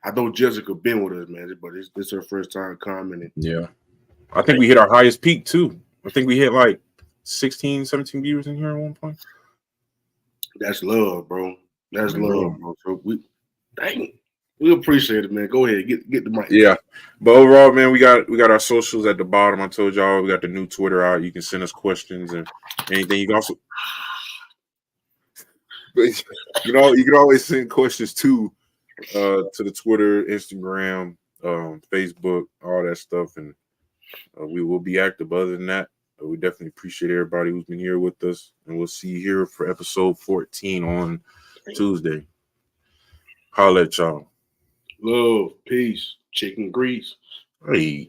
I know Jessica been with us, man, but this her first time commenting. Yeah. I think we hit our highest peak too. I think we hit like 16, 17 viewers in here at one point. That's love, bro. That's love, bro. So we appreciate it, man. Go ahead, get the mic. Yeah, but overall, man, we got our socials at the bottom. I told y'all we got the new Twitter out. You can send us questions and anything. You can also, you can always send questions to the Twitter, Instagram, Facebook, all that stuff, and we will be active. Other than that, we definitely appreciate everybody who's been here with us, and we'll see you here for episode 14 on Tuesday. Holla at y'all. Love, peace, chicken grease. Hey.